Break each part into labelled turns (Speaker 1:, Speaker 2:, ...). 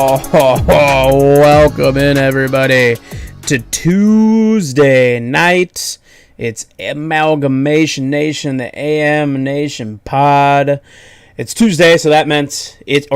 Speaker 1: Welcome in, everybody, to Tuesday night. It's Amalgamation Nation, the AM Nation pod. It's Tuesday, so that means it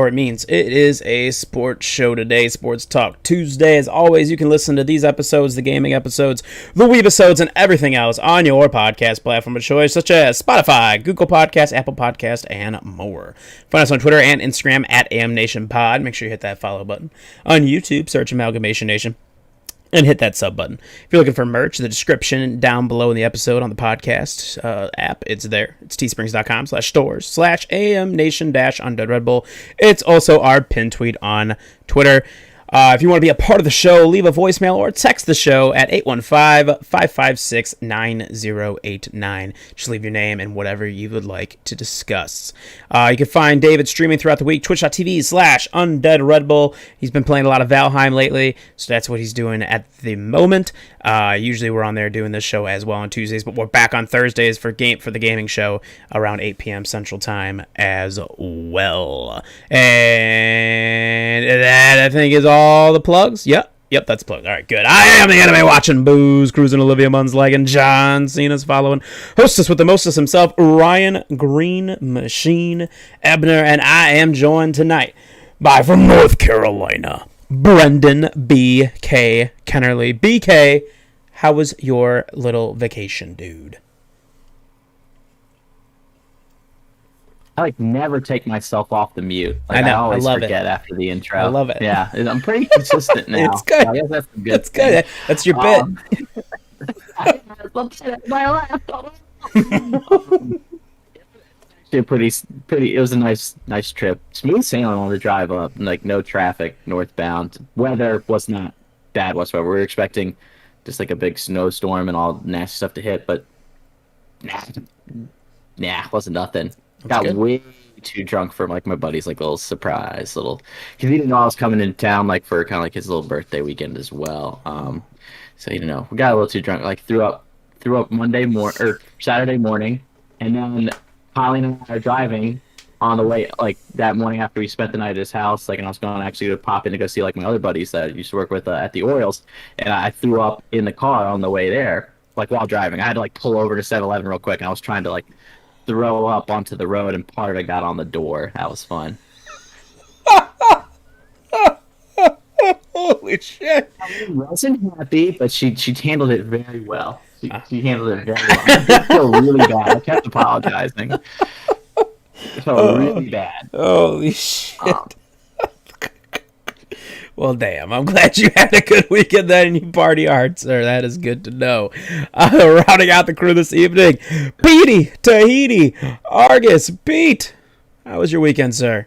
Speaker 1: is a sports show today, Sports Talk Tuesday. As always, you can listen to these episodes, the gaming episodes, the weebisodes, and everything else on your podcast platform of choice, such as Spotify, Google Podcasts, Apple Podcasts, and more. Find us on Twitter and Instagram at AmNationPod. Make sure you hit that follow button. On YouTube, search Amalgamation Nation. And hit that sub button. If you're looking for merch, the description down below in the episode on the podcast app, it's there. It's teesprings.com/stores/amnation-Undead Red Bull. It's also our pin tweet on Twitter. If you want to be a part of the show, leave a voicemail or text the show at 815-556-9089. Just leave your name and whatever you would like to discuss. You can find David streaming throughout the week, twitch.tv/Undead Red Bull. He's been playing a lot of Valheim lately, so that's what he's doing at the moment. Usually we're on there doing this show as well on Tuesdays, but we're back on Thursdays for the gaming show around 8 p.m. Central Time as well. And that, I think, is all the plugs. Yep, that's plugs. All right, good. I am the anime watching booze, cruising Olivia Munn's legging, John Cena's following, hostess with the mostest himself, Ryan Green Machine Ebner, and I am joined tonight by, from North Carolina, Brendan B.K. Kennerly. BK, how was your little vacation, dude?
Speaker 2: I never take myself off the mute.
Speaker 1: I know.
Speaker 2: I always
Speaker 1: love
Speaker 2: forget
Speaker 1: it.
Speaker 2: After the intro.
Speaker 1: I love it.
Speaker 2: Yeah, I'm pretty consistent now.
Speaker 1: It's good.
Speaker 2: I guess that's a good.
Speaker 1: That's good. That's your bit.
Speaker 2: Pretty. It was a nice trip. Smooth sailing on the drive up. No traffic northbound. Weather was not bad whatsoever. We were expecting just a big snowstorm and all nasty stuff to hit, but wasn't nothing. Got
Speaker 1: good.
Speaker 2: Way too drunk for my buddy's little surprise because he didn't know I was coming into town for kind of his little birthday weekend as well. So he didn't know. We got a little too drunk. Threw up Saturday morning, and then Colleen and I are driving on the way that morning after we spent the night at his house. And I was going actually to pop in to go see my other buddies that I used to work with at the Orioles, and I threw up in the car on the way there while driving. I had to pull over to 7-Eleven real quick, and I was trying to throw up onto the road, and part of it got on the door. That was fun.
Speaker 1: Holy shit!
Speaker 2: I wasn't happy, but she handled it very well. She handled it very well. I feel really bad. I kept apologizing. It felt really bad.
Speaker 1: Holy shit! Well, damn. I'm glad you had a good weekend then and you party hard, sir. That is good to know. Rounding out the crew this evening, Petey, Tahiti, Argus, Pete. How was your weekend, sir?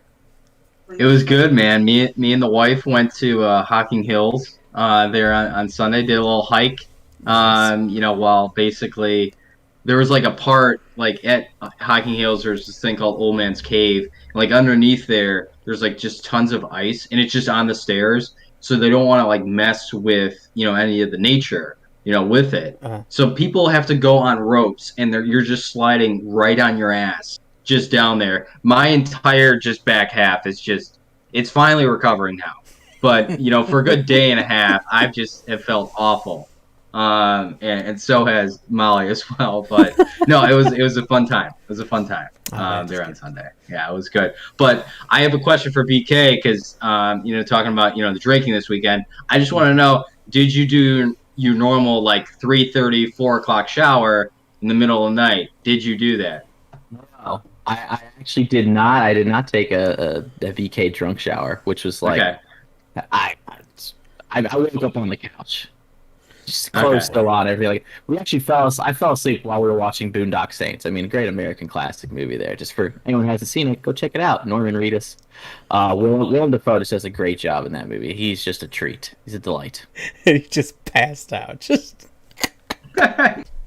Speaker 3: It was good, man. Me and the wife went to Hocking Hills there on Sunday. Did a little hike. While basically there was a part at Hocking Hills. There's this thing called Old Man's Cave. Underneath there's just tons of ice, and it's just on the stairs. So they don't want to mess with any of the nature with it. Uh-huh. So people have to go on ropes, and you're just sliding right on your ass. Just down there. My entire just back half is it's finally recovering now. But, for a good day and a half, have felt awful. And so has Molly as well. But no, it was a fun time. It was a fun time there on Sunday. Yeah, it was good. But I have a question for BK because, talking about, the drinking this weekend, I just want to know, did you do your normal 3:30, 4 o'clock shower in the middle of the night? Did you do that?
Speaker 2: No. I actually did not. I did not take a VK drunk shower, which was okay. I woke up on the couch, just clothes still on, everything. We actually I fell asleep while we were watching Boondock Saints. I mean, a great American classic movie there. Just for anyone who hasn't seen it, go check it out. Norman Reedus, Willem Dafoe just does a great job in that movie. He's just a treat. He's a delight.
Speaker 1: He just passed out.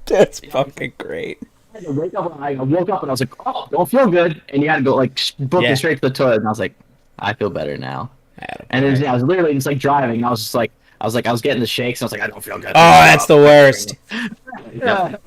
Speaker 1: That's fucking great.
Speaker 2: I woke up and I was like, "Oh, don't feel good," and you had to go book it straight to the toilet. And I was like, "I feel better now." And then I was literally just driving. And I was just I was getting the shakes. And I was like, "I don't feel good."
Speaker 1: Oh, that's the worst. Oh,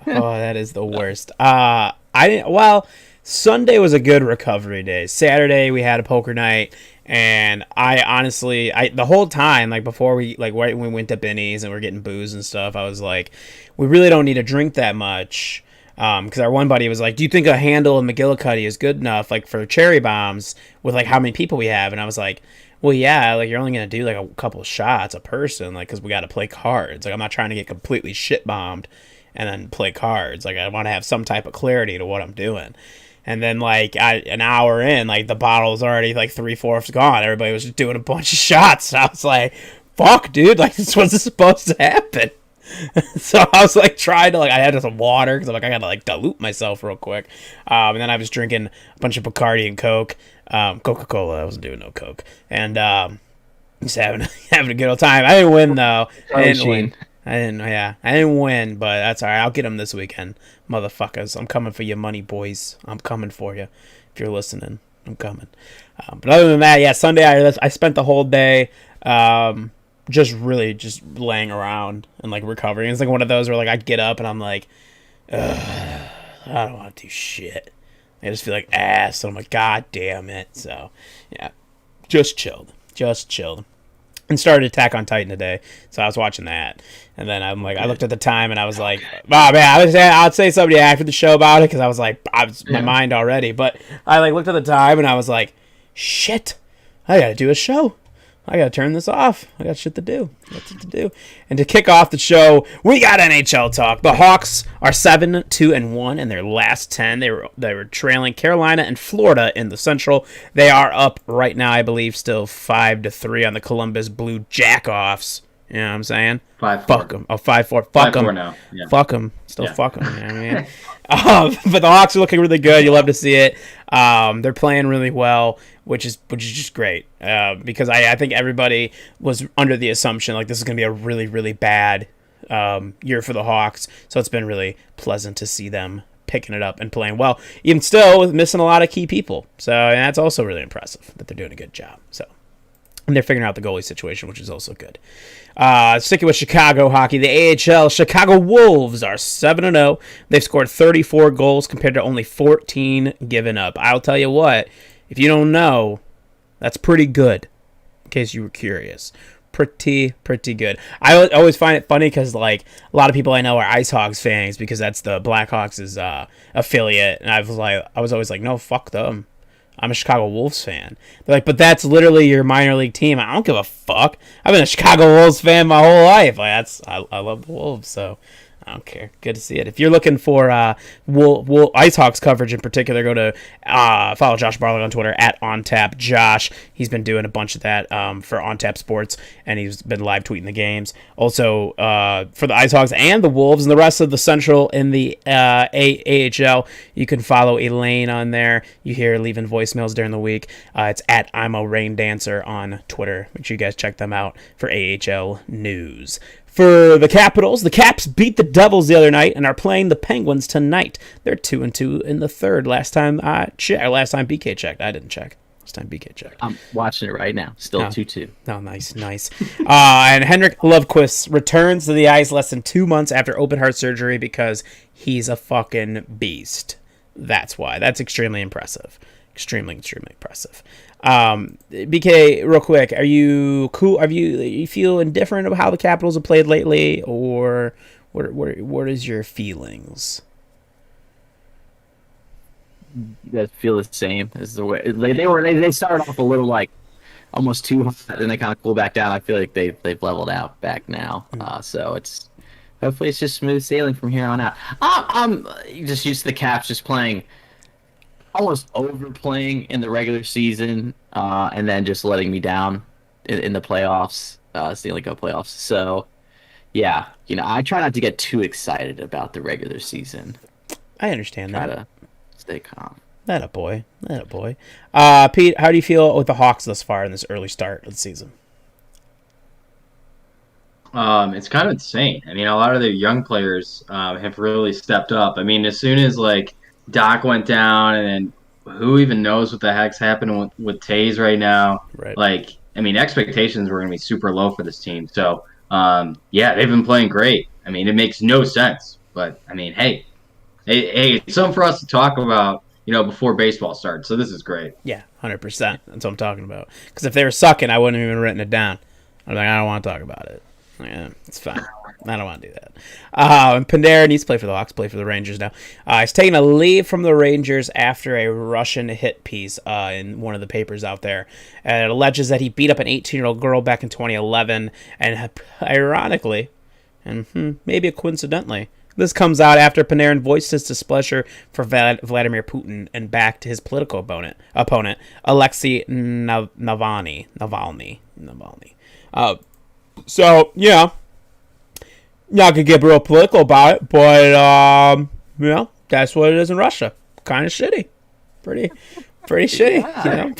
Speaker 1: that is the worst. I didn't. Well, Sunday was a good recovery day. Saturday we had a poker night, and I honestly, the whole time, like before we right when we went to Benny's and we're getting booze and stuff, I was like, we really don't need to drink that much. Because our one buddy was like, do you think a handle of McGillicuddy is good enough, like for cherry bombs, with like how many people we have? And I was like, well, yeah, like you're only gonna do like a couple of shots a person, like because we got to play cards. Like I'm not trying to get completely shit bombed and then play cards. Like I want to have some type of clarity to what I'm doing. And then like an hour in, like the bottle was already like 3/4 gone. Everybody was just doing a bunch of shots. And I was like, fuck, dude, like this wasn't supposed to happen. So I was like trying to I had some water because I'm like I gotta like dilute myself real quick, and then I was drinking a bunch of Bacardi and Coke, Coca-Cola. I wasn't doing no Coke, and just having a good old time. I didn't win though. I didn't win, but that's all right. I'll get them this weekend, motherfuckers. I'm coming for your money, boys. I'm coming for you. If you're listening, I'm coming. But other than that, yeah, Sunday I spent the whole day. Just laying around and like recovering. It's like one of those where like I get up and I'm like, I don't want to do shit. I just feel like ass. And I'm like, God damn it. So yeah, just chilled, and started Attack on Titan today. So I was watching that, and then I'm like, I looked at the time and I was like, oh man, I'd say somebody after the show about it because I was like, my mind already. But I like looked at the time and I was like, shit, I gotta do a show. I gotta turn this off. I got shit to do. And to kick off the show, we got NHL talk. The Hawks are 7-2-1 in their last 10. They were trailing Carolina and Florida in the Central. They are up right now, I believe, still 5-3 on the Columbus Blue Jackoffs. You know what I'm saying?
Speaker 3: 5-4.
Speaker 1: Fuck them. Oh, 5-4. Fuck them.
Speaker 3: now. Yeah.
Speaker 1: Fuck them. Still fuck them. You know what I mean? But the Hawks are looking really good. You love to see it. They're playing really well, which is just great. Because I think everybody was under the assumption like this is going to be a really, really bad year for the Hawks. So it's been really pleasant to see them picking it up and playing well. Even still missing a lot of key people. So that's also really impressive that they're doing a good job. So. And they're figuring out the goalie situation, which is also good. Sticking with Chicago hockey, the AHL, Chicago Wolves are 7-0. They've scored 34 goals compared to only 14 given up. I'll tell you what, if you don't know, that's pretty good, in case you were curious. Pretty good. I always find it funny because like a lot of people I know are Ice Hogs fans because that's the Blackhawks' affiliate. And I was always like, no, fuck them. I'm a Chicago Wolves fan. They're like, but that's literally your minor league team. I don't give a fuck. I've been a Chicago Wolves fan my whole life. Like I love the Wolves, so I don't care. Good to see it. If you're looking for Ice Hawks coverage in particular, go to follow Josh Barlow on Twitter at OnTapJosh. He's been doing a bunch of that for OnTap Sports, and he's been live tweeting the games. Also, for the Ice Hawks and the Wolves and the rest of the Central in the AHL, you can follow Elaine on there. You hear leaving voicemails during the week. It's at I'm a Rain Dancer on Twitter. Make sure you guys check them out for AHL news. For the Capitals, the Caps beat the Devils the other night and are playing the Penguins tonight. They're 2-2 in the third. Last time BK checked. I didn't check. Last time BK checked.
Speaker 2: I'm watching it right now. Still 2-2.
Speaker 1: Oh, nice. And Henrik Lundqvist returns to the ice less than 2 months after open heart surgery because he's a fucking beast. That's why. That's extremely impressive. Extremely impressive. BK, real quick, are you cool? You feel indifferent about how the Capitals have played lately, or what is your feelings?
Speaker 2: I feel the same as the way they started off a little like almost too hot, and they kind of cool back down. I feel like they've leveled out back now. So hopefully it's just smooth sailing from here on out. I'm just used to the Caps just playing. Almost overplaying in the regular season, and then just letting me down in the playoffs, Stanley Cup playoffs. So, yeah, I try not to get too excited about the regular season.
Speaker 1: I understand that.
Speaker 2: Try to stay calm.
Speaker 1: That a boy. Pete, how do you feel with the Hawks thus far in this early start of the season?
Speaker 3: It's kind of insane. I mean, a lot of their young players have really stepped up. I mean, as soon as Doc went down, and then who even knows what the heck's happening with Taze right now? Right. I mean, expectations were going to be super low for this team. So, yeah, they've been playing great. I mean, it makes no sense. But, I mean, hey, it's something for us to talk about before baseball starts. So this is great.
Speaker 1: Yeah, 100%. That's what I'm talking about. Because if they were sucking, I wouldn't have even written it down. I'm like, I don't want to talk about it. Yeah, it's fine. I don't want to do that. And Panarin needs to play for the Hawks, play for the Rangers now. He's taking a leave from the Rangers after a Russian hit piece in one of the papers out there. And it alleges that he beat up an 18-year-old girl back in 2011. And ironically, and maybe coincidentally, this comes out after Panarin voiced his displeasure for Vladimir Putin and backed his political opponent Alexei Navalny. So, yeah, not going to get real political about it, but, that's what it is in Russia. Kind of shitty. Pretty shitty.
Speaker 2: Yeah.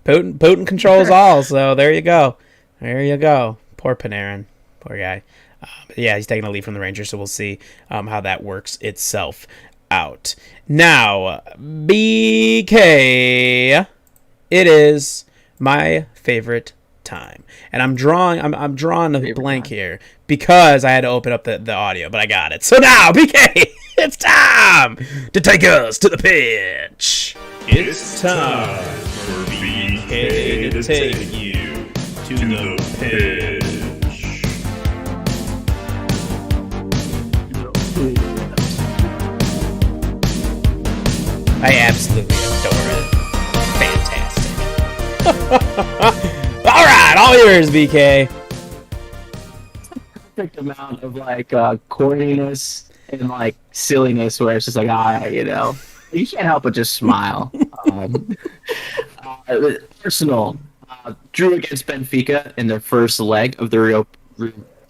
Speaker 1: Putin controls all, so there you go. Poor Panarin. Poor guy. But yeah, he's taking a leave from the Rangers, so we'll see how that works itself out. Now, BK, it is my favorite time, and I'm drawing a blank here because I had to open up the audio, but I got it. So now, BK, it's time to take us to the pitch. It's time for BK to take you to the pitch. I absolutely adore it. Fantastic. All right, all yours, BK.
Speaker 2: Perfect amount of corniness and silliness, where it's just you can't help but just smile. Arsenal drew against Benfica in their first leg of the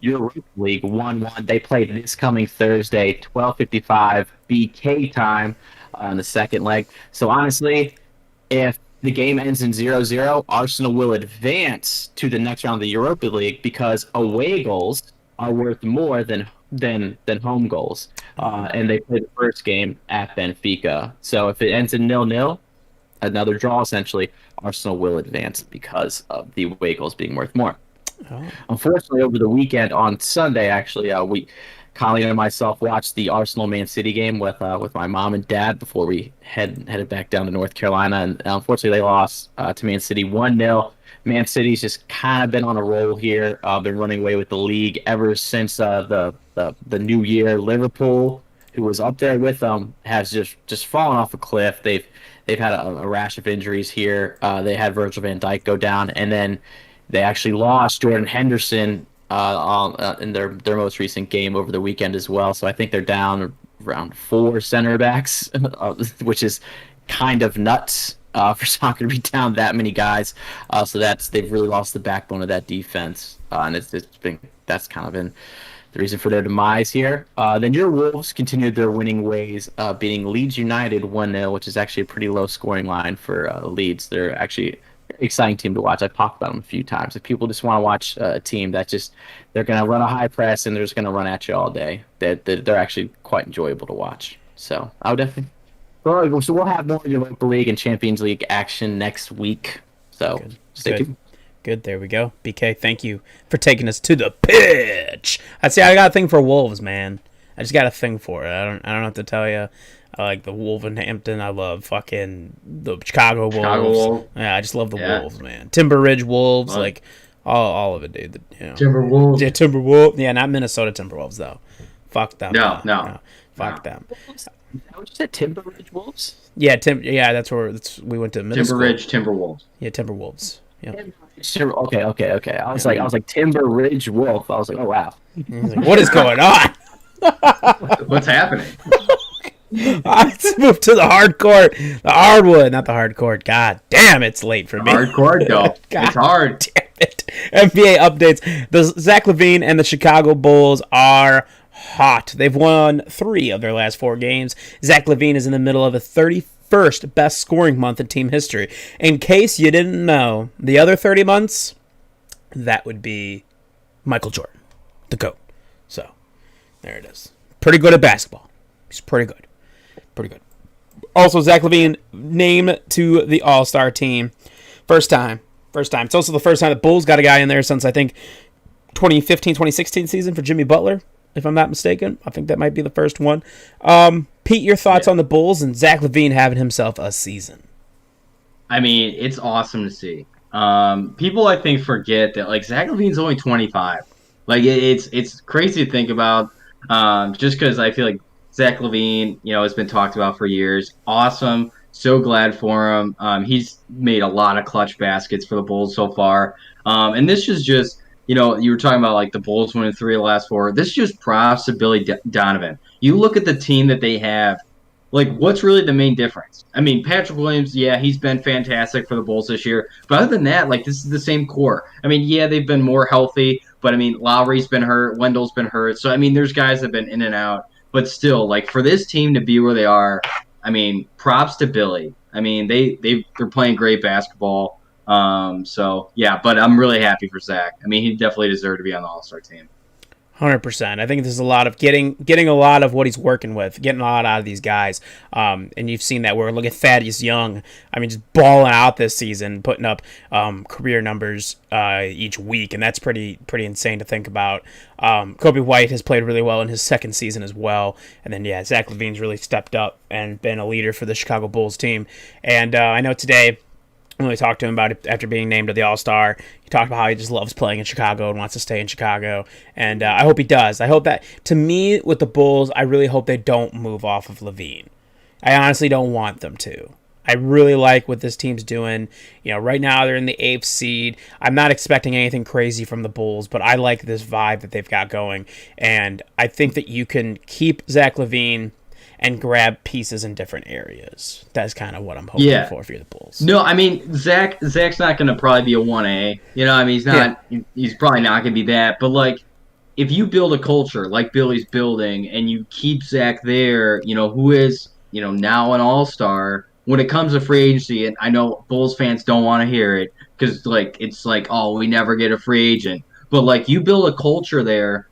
Speaker 2: Europa League 1-1. They played this coming Thursday, 12:55 BK time on the second leg. So honestly, if the game ends in 0-0, Arsenal will advance to the next round of the Europa League because away goals are worth more than home goals. And they played the first game at Benfica. So if it ends in 0-0, another draw essentially, Arsenal will advance because of the away goals being worth more. Oh. Unfortunately, over the weekend on Sunday, actually, Colleen and myself watched the Arsenal-Man City game with my mom and dad before we headed back down to North Carolina, and unfortunately they lost to Man City 1-0. Man City's just kind of been on a roll here, been running away with the league ever since the new year. Liverpool, who was up there with them, has just fallen off a cliff. They've had a rash of injuries here. They had Virgil van Dijk go down, and then they actually lost Jordan Henderson in their most recent game over the weekend as well. So I think they're down around 4 center backs, which is kind of nuts for soccer to be down that many guys. So they've really lost the backbone of that defense, and that's kind of been the reason for their demise here. Then your Wolves continued their winning ways, beating Leeds United 1-0, which is actually a pretty low scoring line for Leeds. They're actually exciting team to watch. I've talked about them a few times. If people just want to watch a team that they're going to run a high press and they're just going to run at you all day, they're actually quite enjoyable to watch. So I would definitely. So we'll have more Europa League and Champions League action next week. So stay tuned.
Speaker 1: Good. There we go. BK, thank you for taking us to the pitch. I got a thing for Wolves, man. I just got a thing for it. I don't know what to tell you. I like the Wolverhampton. I love fucking the Chicago Wolves. Yeah, I just love the Wolves, man. Timber Ridge Wolves, all of it, dude.
Speaker 3: Timberwolves.
Speaker 1: Yeah, Timberwolves. Yeah, not Minnesota Timberwolves though. Fuck them.
Speaker 3: No.
Speaker 1: Fuck them.
Speaker 2: Is that what you said, Timber Ridge Wolves?
Speaker 1: Yeah, that's where we went to middle
Speaker 3: Timber Ridge Timberwolves.
Speaker 1: Yeah, Timberwolves. Yeah.
Speaker 2: Okay. I was like Timber Ridge Wolf. I was like, oh wow.
Speaker 1: Like, what is going on?
Speaker 3: What's happening?
Speaker 1: Let's move to the hardwood, not the hardcore. God damn, it's late for me.
Speaker 3: Hardcore, though. It's hard.
Speaker 1: Damn it. NBA updates. The Zach Levine and the Chicago Bulls are hot. They've won 3 of their last 4 games. Zach Levine is in the middle of a 31st best scoring month in team history. In case you didn't know, the other 30 months, that would be Michael Jordan, the GOAT. So, there it is. Pretty good at basketball. He's pretty good. Also, Zach Levine named to the All-Star team. First time. It's also the first time the Bulls got a guy in there since, I think, 2015-2016 season for Jimmy Butler. if I'm not mistaken. I think that might be the first one. Pete, your thoughts on the Bulls and Zach Levine having himself a season?
Speaker 3: I mean, it's awesome to see. People I think forget that like Zach Levine's only 25. Like it's crazy to think about. Just because I feel like Zach Levine, has been talked about for years. Awesome. So glad for him. He's made a lot of clutch baskets for the Bulls so far. And this is just, you were talking about like the Bulls winning 3 of the last 4. This is just props to Billy Donovan. You look at the team that they have. Like, what's really the main difference? I mean, Patrick Williams, yeah, he's been fantastic for the Bulls this year. But other than that, like, this is the same core. I mean, yeah, they've been more healthy. But, I mean, Lowry's been hurt. Wendell's been hurt. So, I mean, there's guys that have been in and out. But still, like, for this team to be where they are, I mean, props to Billy. I mean, they're playing great basketball. So, yeah, but I'm really happy for Zach. I mean, he definitely deserved to be on the All-Star team.
Speaker 1: 100%. I think there's a lot of getting a lot of what he's working with, getting a lot out of these guys. And you've seen that where look at Thaddeus Young. I mean, just balling out this season, putting up career numbers each week, and that's pretty insane to think about. Kobe White has played really well in his second season as well, and then Zach Levine's really stepped up and been a leader for the Chicago Bulls team. And I know today, when we talked to him about it after being named to the All-Star, he talked about how he just loves playing in Chicago and wants to stay in Chicago. And I hope he does. I hope that, to me, with the Bulls, I really hope they don't move off of Levine. I honestly don't want them to. I really like what this team's doing. Right now they're in the 8th seed. I'm not expecting anything crazy from the Bulls, but I like this vibe that they've got going. And I think that you can keep Zach Levine and grab pieces in different areas. That's kind of what I'm hoping for if you're the Bulls.
Speaker 3: No, I mean, Zach's not going to probably be a 1A. I mean, he's not. Yeah. He's probably not going to be that. But, like, if you build a culture like Billy's building and you keep Zach there, who is, now an all-star, when it comes to free agency, and I know Bulls fans don't want to hear it because, like, it's like, oh, we never get a free agent. But, like, you build a culture there,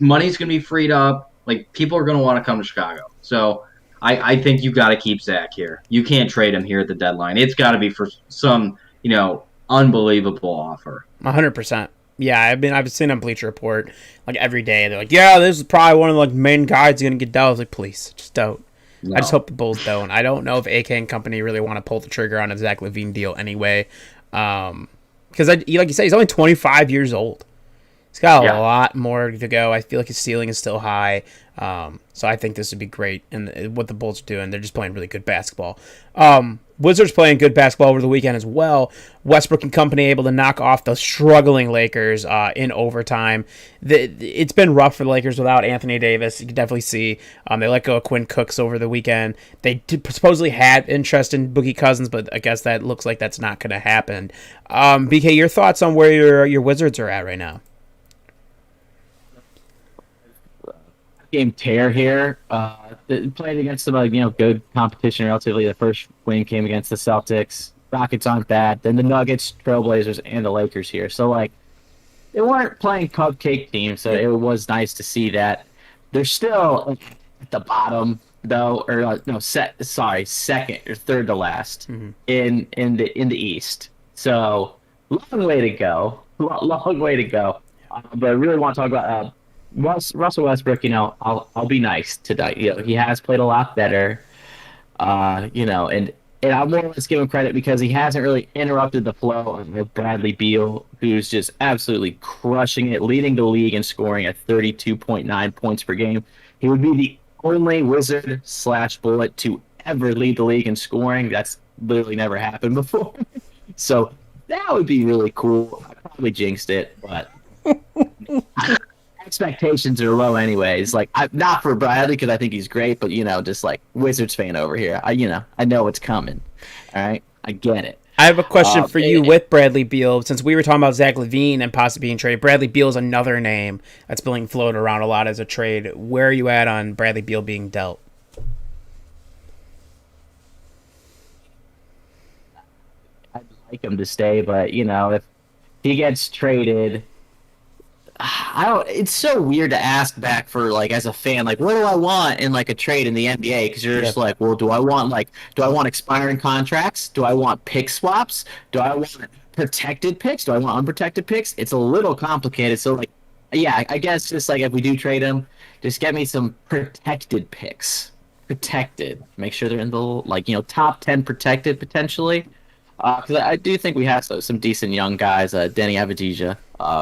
Speaker 3: money's going to be freed up. Like, people are going to want to come to Chicago. So I think you've got to keep Zach here. You can't trade him here at the deadline. It's got to be for some, unbelievable offer.
Speaker 1: 100%. Yeah, I've seen on Bleacher Report like every day. They're like, yeah, this is probably one of the main guys going to get dealt. I was like, please, just don't. No. I just hope the Bulls don't. I don't know if AK and company really want to pull the trigger on a Zach Levine deal anyway. Because, like you said, he's only 25 years old. He's got a lot more to go. I feel like his ceiling is still high. So I think this would be great. And what the Bulls are doing, they're just playing really good basketball. Wizards playing good basketball over the weekend as well. Westbrook and company able to knock off the struggling Lakers in overtime. It's been rough for the Lakers without Anthony Davis. You can definitely see they let go of Quinn Cooks over the weekend. They supposedly had interest in Boogie Cousins, but I guess that looks like that's not going to happen. BK, your thoughts on where your Wizards are at right now?
Speaker 2: Game tear here. Played against some good competition relatively. The first win came against the Celtics. Rockets aren't bad. Then the Nuggets, Trailblazers, and the Lakers here. So they weren't playing cupcake teams. So it was nice to see that. They're still at the bottom though, or second or third to last in the East. So long way to go. Long way to go. But I really want to talk about. Russell Westbrook, I'll be nice today. He has played a lot better, and I'm more or less give him credit because he hasn't really interrupted the flow of Bradley Beal, who's just absolutely crushing it, leading the league in scoring at 32.9 points per game. He would be the only Wizard / Bullet to ever lead the league in scoring. That's literally never happened before. So that would be really cool. I probably jinxed it, but. Expectations are low anyways. Not for Bradley because I think he's great, but just like Wizards fan over here. I know what's coming. All right, I get it.
Speaker 1: I have a question for you with Bradley Beal. Since we were talking about Zach Levine and possibly being traded, Bradley Beal is another name that's being floated around a lot as a trade. Where are you at on Bradley Beal being dealt?
Speaker 2: I'd like him to stay, but if he gets traded. It's so weird to ask back for as a fan, what do I want in a trade in the NBA? Because you're just well, do I want expiring contracts? Do I want pick swaps? Do I want protected picks? Do I want unprotected picks? It's a little complicated. So yeah, I guess just like if we do trade him, just get me some protected picks. Protected. Make sure they're in the top 10 protected potentially. Because I do think we have some decent young guys. Denny Avdija,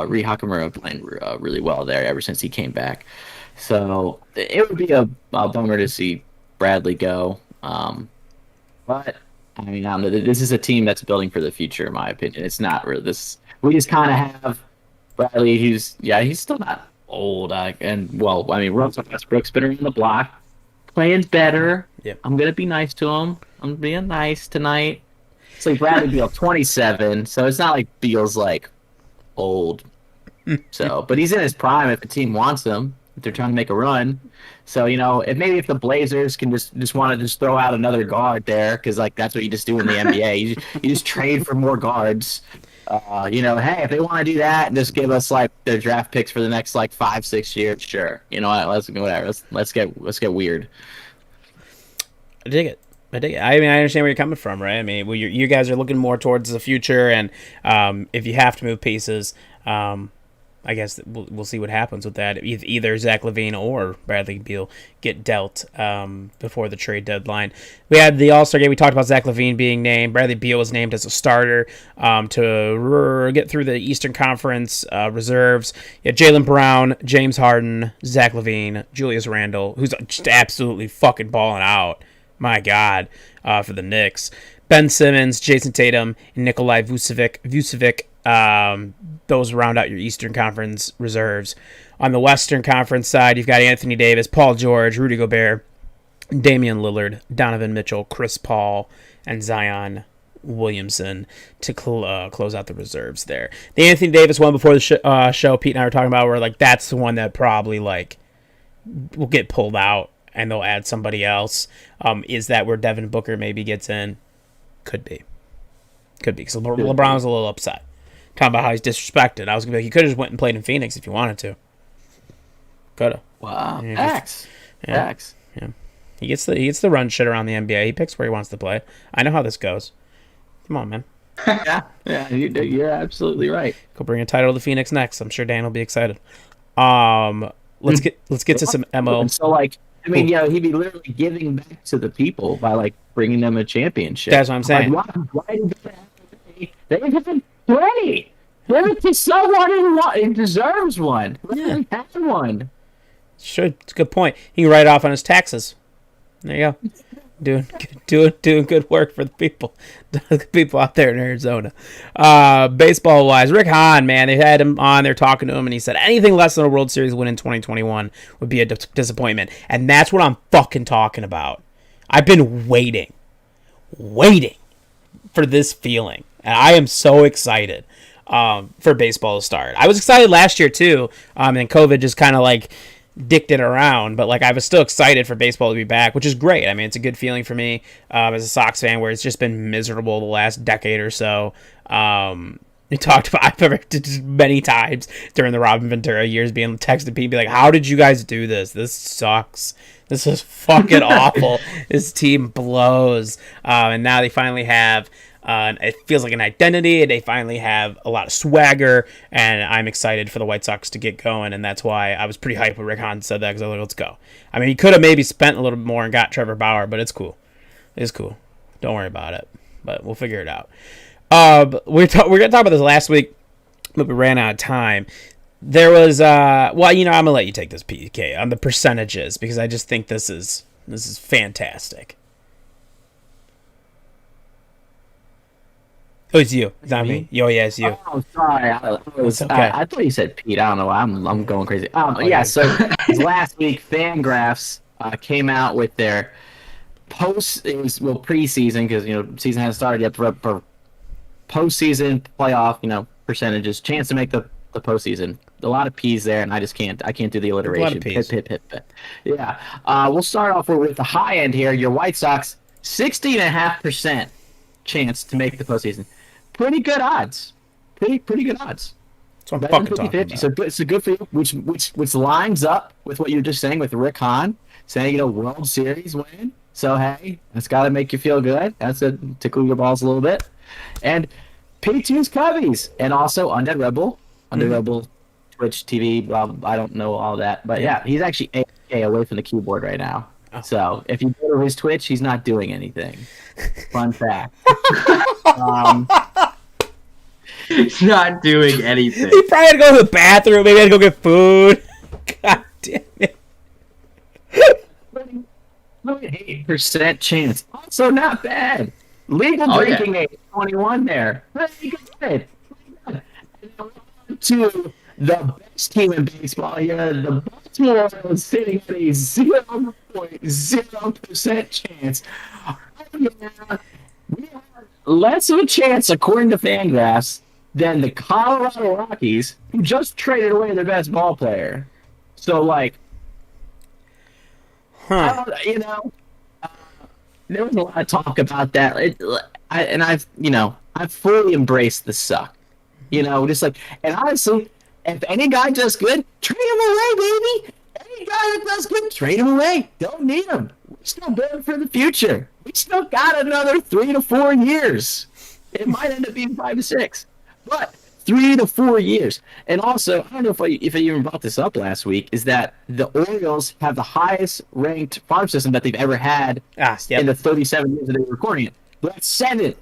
Speaker 2: Ree Hakamura playing really well there ever since he came back. So it would be a bummer to see Bradley go. But I mean, this is a team that's building for the future, in my opinion. It's not really this. We just kind of have Bradley. He's still not old. Russell Westbrook's been around the block, playing better.
Speaker 1: Yep.
Speaker 2: I'm gonna be nice to him. I'm being nice tonight. It's like Bradley Beal, 27, so it's not like Beal's like old. So, but he's in his prime if the team wants him. If they're trying to make a run, so if the Blazers can just want to just throw out another guard there, because like that's what you just do in the NBA. You just trade for more guards. Hey, if they want to do that and just give us like their draft picks for the next like 5-6 years, sure. You know what? Let's get weird.
Speaker 1: I dig it. I mean, I understand where you're coming from, right? I mean, you guys are looking more towards the future, and if you have to move pieces, I guess we'll see what happens with that. Either Zach Levine or Bradley Beal get dealt before the trade deadline. We had the All-Star game. We talked about Zach Levine being named. Bradley Beal was named as a starter to get through the Eastern Conference reserves. You had Jaylen Brown, James Harden, Zach Levine, Julius Randle, who's just absolutely fucking balling out. My God, for the Knicks. Ben Simmons, Jason Tatum, and Nikolai Vucevic. Those round out your Eastern Conference reserves. On the Western Conference side, you've got Anthony Davis, Paul George, Rudy Gobert, Damian Lillard, Donovan Mitchell, Chris Paul, and Zion Williamson to close out the reserves there. The Anthony Davis one before the show, Pete and I were talking about, where like that's the one that probably like will get pulled out and they'll add somebody else. Is that where Devin Booker maybe gets in? Could be. Because LeBron was a little upset. Talking about how he's disrespected. I was going to be like, you could have just went and played in Phoenix if you wanted to. Could have.
Speaker 2: Wow.
Speaker 1: Facts.
Speaker 2: Yeah.
Speaker 1: He gets the run shit around the NBA. He picks where he wants to play. I know how this goes. Come on, man.
Speaker 2: Yeah, you're absolutely right.
Speaker 1: Go bring a title to Phoenix next. I'm sure Dan will be excited. Let's get to some MO.
Speaker 2: So like, I mean, yeah, he'd be literally giving back to the people by like bringing them a championship.
Speaker 1: That's what I'm saying.
Speaker 2: Like, why did they haven't played? Give it to someone who deserves one.
Speaker 1: Yeah.
Speaker 2: Have one.
Speaker 1: Should. It's a good point. He can write off on his taxes. There you go. Doing good work for the people out there in Arizona. Baseball wise, Rick Hahn, man, they had him on. They're talking to him, and he said anything less than a World Series win in 2021 would be a disappointment, and that's what I'm fucking talking about. I've been waiting for this feeling, and I am so excited for baseball to start. I was excited last year too, and COVID just kind of like dicked it around, but like I was still excited for baseball to be back, which is great. I mean, it's a good feeling for me as a Sox fan, where it's just been miserable the last decade or so. We talked about, I've ever many times during the Robin Ventura years being texted people, be like, how did you guys do this? This sucks. This is fucking awful. This team blows. And now they finally have it feels like an identity, and they finally have a lot of swagger, and I'm excited for the White Sox to get going, and that's why I was pretty hyped when Rick Hahn said that, because I was like, let's go. I mean, he could have maybe spent a little bit more and got Trevor Bauer, but it's cool. It's cool. Don't worry about it, but we'll figure it out. We're going to talk about this last week, but we ran out of time. There was, I'm going to let you take this, PK, on the percentages, because I just think this is fantastic. Oh, it's you. It's not me. Oh, yeah, it's you.
Speaker 2: Oh, sorry.
Speaker 1: Okay.
Speaker 2: I thought you said Pete. I don't know. I'm going crazy. So last week, Fangraphs came out with their preseason, because season hasn't started yet, for postseason playoff percentages, chance to make the postseason. A lot of P's there, and I can't do the alliteration.
Speaker 1: A lot of P's.
Speaker 2: Pip. Yeah. We'll start off with the high end here. Your White Sox, 60.5% chance to make the postseason. Pretty good odds. Pretty good odds.
Speaker 1: That's what I'm fucking talking about.
Speaker 2: So good for you, which lines up with what you were just saying with Rick Hahn, saying, World Series win. So, hey, that's got to make you feel good. That's to tickle your balls a little bit. And P2's Cubbies. And also Undead Rebel Twitch TV. I don't know all that, but yeah, he's actually AFK away from the keyboard right now. Oh. So if you go to his Twitch, he's not doing anything. Fun fact.
Speaker 3: He's not doing anything.
Speaker 1: He probably had to go to the bathroom. Maybe had to go get food. God damn it.
Speaker 2: 8% chance. Also not bad. Legal drinking age 21 there. Pretty good. To the best team in baseball here, the Baltimore Orioles sitting at a 0.0% chance. We have less of a chance, according to Fangraphs, than the Colorado Rockies, who just traded away their best ball player. So, like, there was a lot of talk about that. I've fully embraced the suck. Just like, and honestly, if any guy does good, trade him away, baby. Any guy that does good, trade him away. Don't need him. We're still building for the future. We still got another 3 to 4 years. It might end up being 5 to 6, but 3 to 4 years. And also, I don't know if I even brought this up last week, is that the Orioles have the highest ranked farm system that they've ever had in the 37 years that they were recording it. That's 7.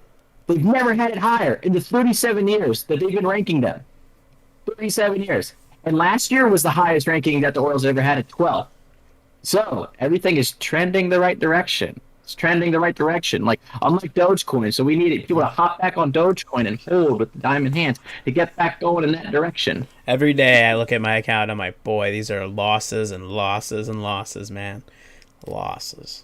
Speaker 2: They've never had it higher in the 37 years that they've been ranking them. 37 years. And last year was the highest ranking that the Orioles ever had at 12. So everything is trending the right direction. It's trending the right direction. Like, unlike Dogecoin, so we need people to hop back on Dogecoin and hold with the diamond hands to get back going in that direction.
Speaker 1: Every day I look at my account, I'm like, boy, these are losses and losses and losses, man. Losses.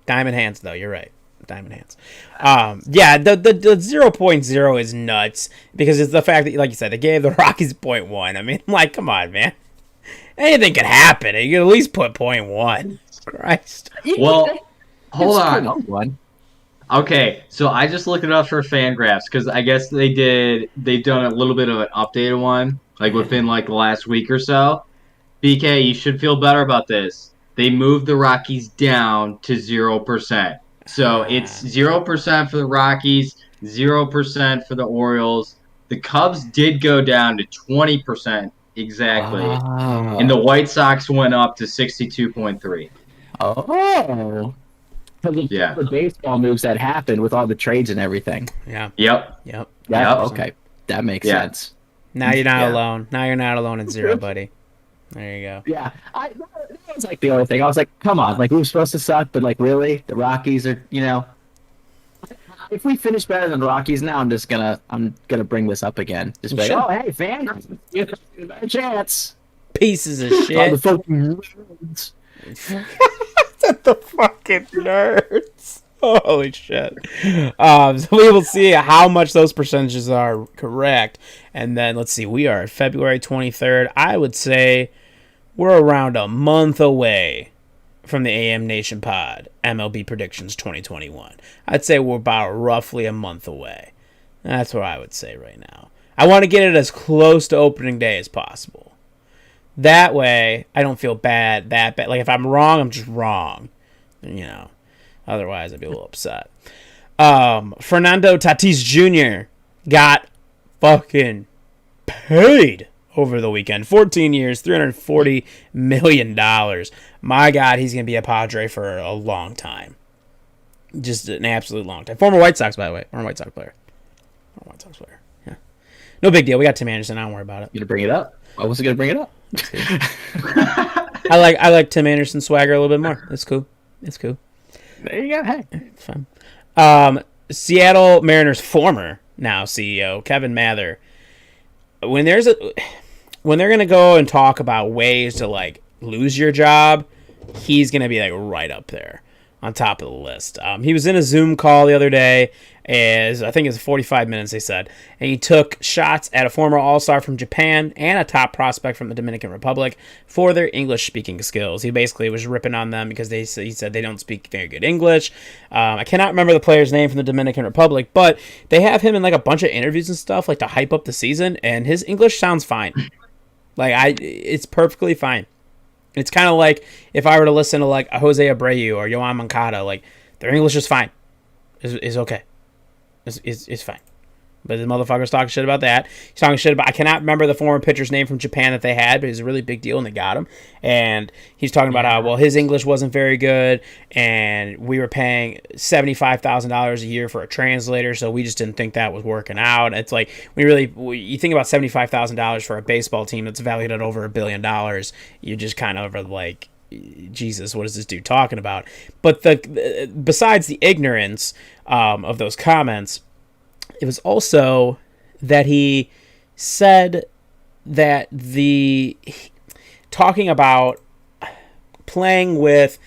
Speaker 1: Diamond hands, though. You're right. Diamond hands. The 0.0 is nuts because it's the fact that, like you said, they gave the Rockies 0.1. I mean, like, come on, man. Anything could happen. You can at least put 0.1. Christ.
Speaker 3: Well, hold on. Okay, so I just looked it up for Fangraphs because I guess they've done a little bit of an updated one, like within like the last week or so. BK, you should feel better about this. They moved the Rockies down to 0%. So it's 0% for the Rockies, 0% for the Orioles. The Cubs did go down to 20% exactly. Wow. And the White Sox went up to 62.3.
Speaker 2: Oh. The baseball moves that happened with all the trades and everything.
Speaker 1: Yeah.
Speaker 3: Yep.
Speaker 2: Okay. That makes sense.
Speaker 1: Now you're not alone. Now you're not alone in 0, buddy. There you go.
Speaker 2: Yeah. That was like the only thing. I was like, come on. Like, we were supposed to suck, but like, really? The Rockies are, if we finish better than the Rockies now, I'm gonna bring this up again. Just be like, oh, hey, fans, you have a better chance.
Speaker 1: Pieces of shit.
Speaker 2: All the fucking nerds.
Speaker 1: The fucking nerds. Holy shit. So we will see how much those percentages are correct. And then, let's see, we are at February 23rd. I would say we're around a month away from the AM Nation Pod MLB Predictions 2021. I'd say we're about roughly a month away. That's what I would say right now. I want to get it as close to opening day as possible. That way, I don't feel bad. Like, if I'm wrong, I'm just wrong. Otherwise, I'd be a little upset. Fernando Tatis Jr. got fucking paid over the weekend. 14 years, $340 million. My God, he's going to be a Padre for a long time. Just an absolute long time. Former White Sox, by the way. Former White Sox player. Yeah. No big deal. We got Tim Anderson. I don't worry about it.
Speaker 2: You gonna bring it up? I wasn't gonna bring it up.
Speaker 1: I like Tim Anderson's swagger a little bit more. It's cool.
Speaker 2: There you go. Hey,
Speaker 1: it's fun. Seattle Mariners former now CEO Kevin Mather. When they're gonna go and talk about ways to like lose your job, he's gonna be like right up there on top of the list. He was in a Zoom call the other day, I think it was 45 minutes, they said, and he took shots at a former All-Star from Japan and a top prospect from the Dominican Republic for their English-speaking skills. He basically was ripping on them because he said they don't speak very good English. I cannot remember the player's name from the Dominican Republic, but they have him in like a bunch of interviews and stuff like to hype up the season, and his English sounds fine. It's perfectly fine. It's kind of like if I were to listen to like Jose Abreu or Yoan Moncada, like their English is fine. It's okay. It's fine. But the motherfucker's talking shit about that. He's talking shit about, I cannot remember the former pitcher's name from Japan that they had, but it was a really big deal and they got him. And he's talking about how, well, his English wasn't very good and we were paying $75,000 a year for a translator, so we just didn't think that was working out. It's like, you think about $75,000 for a baseball team that's valued at over $1 billion, you're just kind of like, Jesus, what is this dude talking about? But besides the ignorance of those comments, it was also that he said that talking about playing with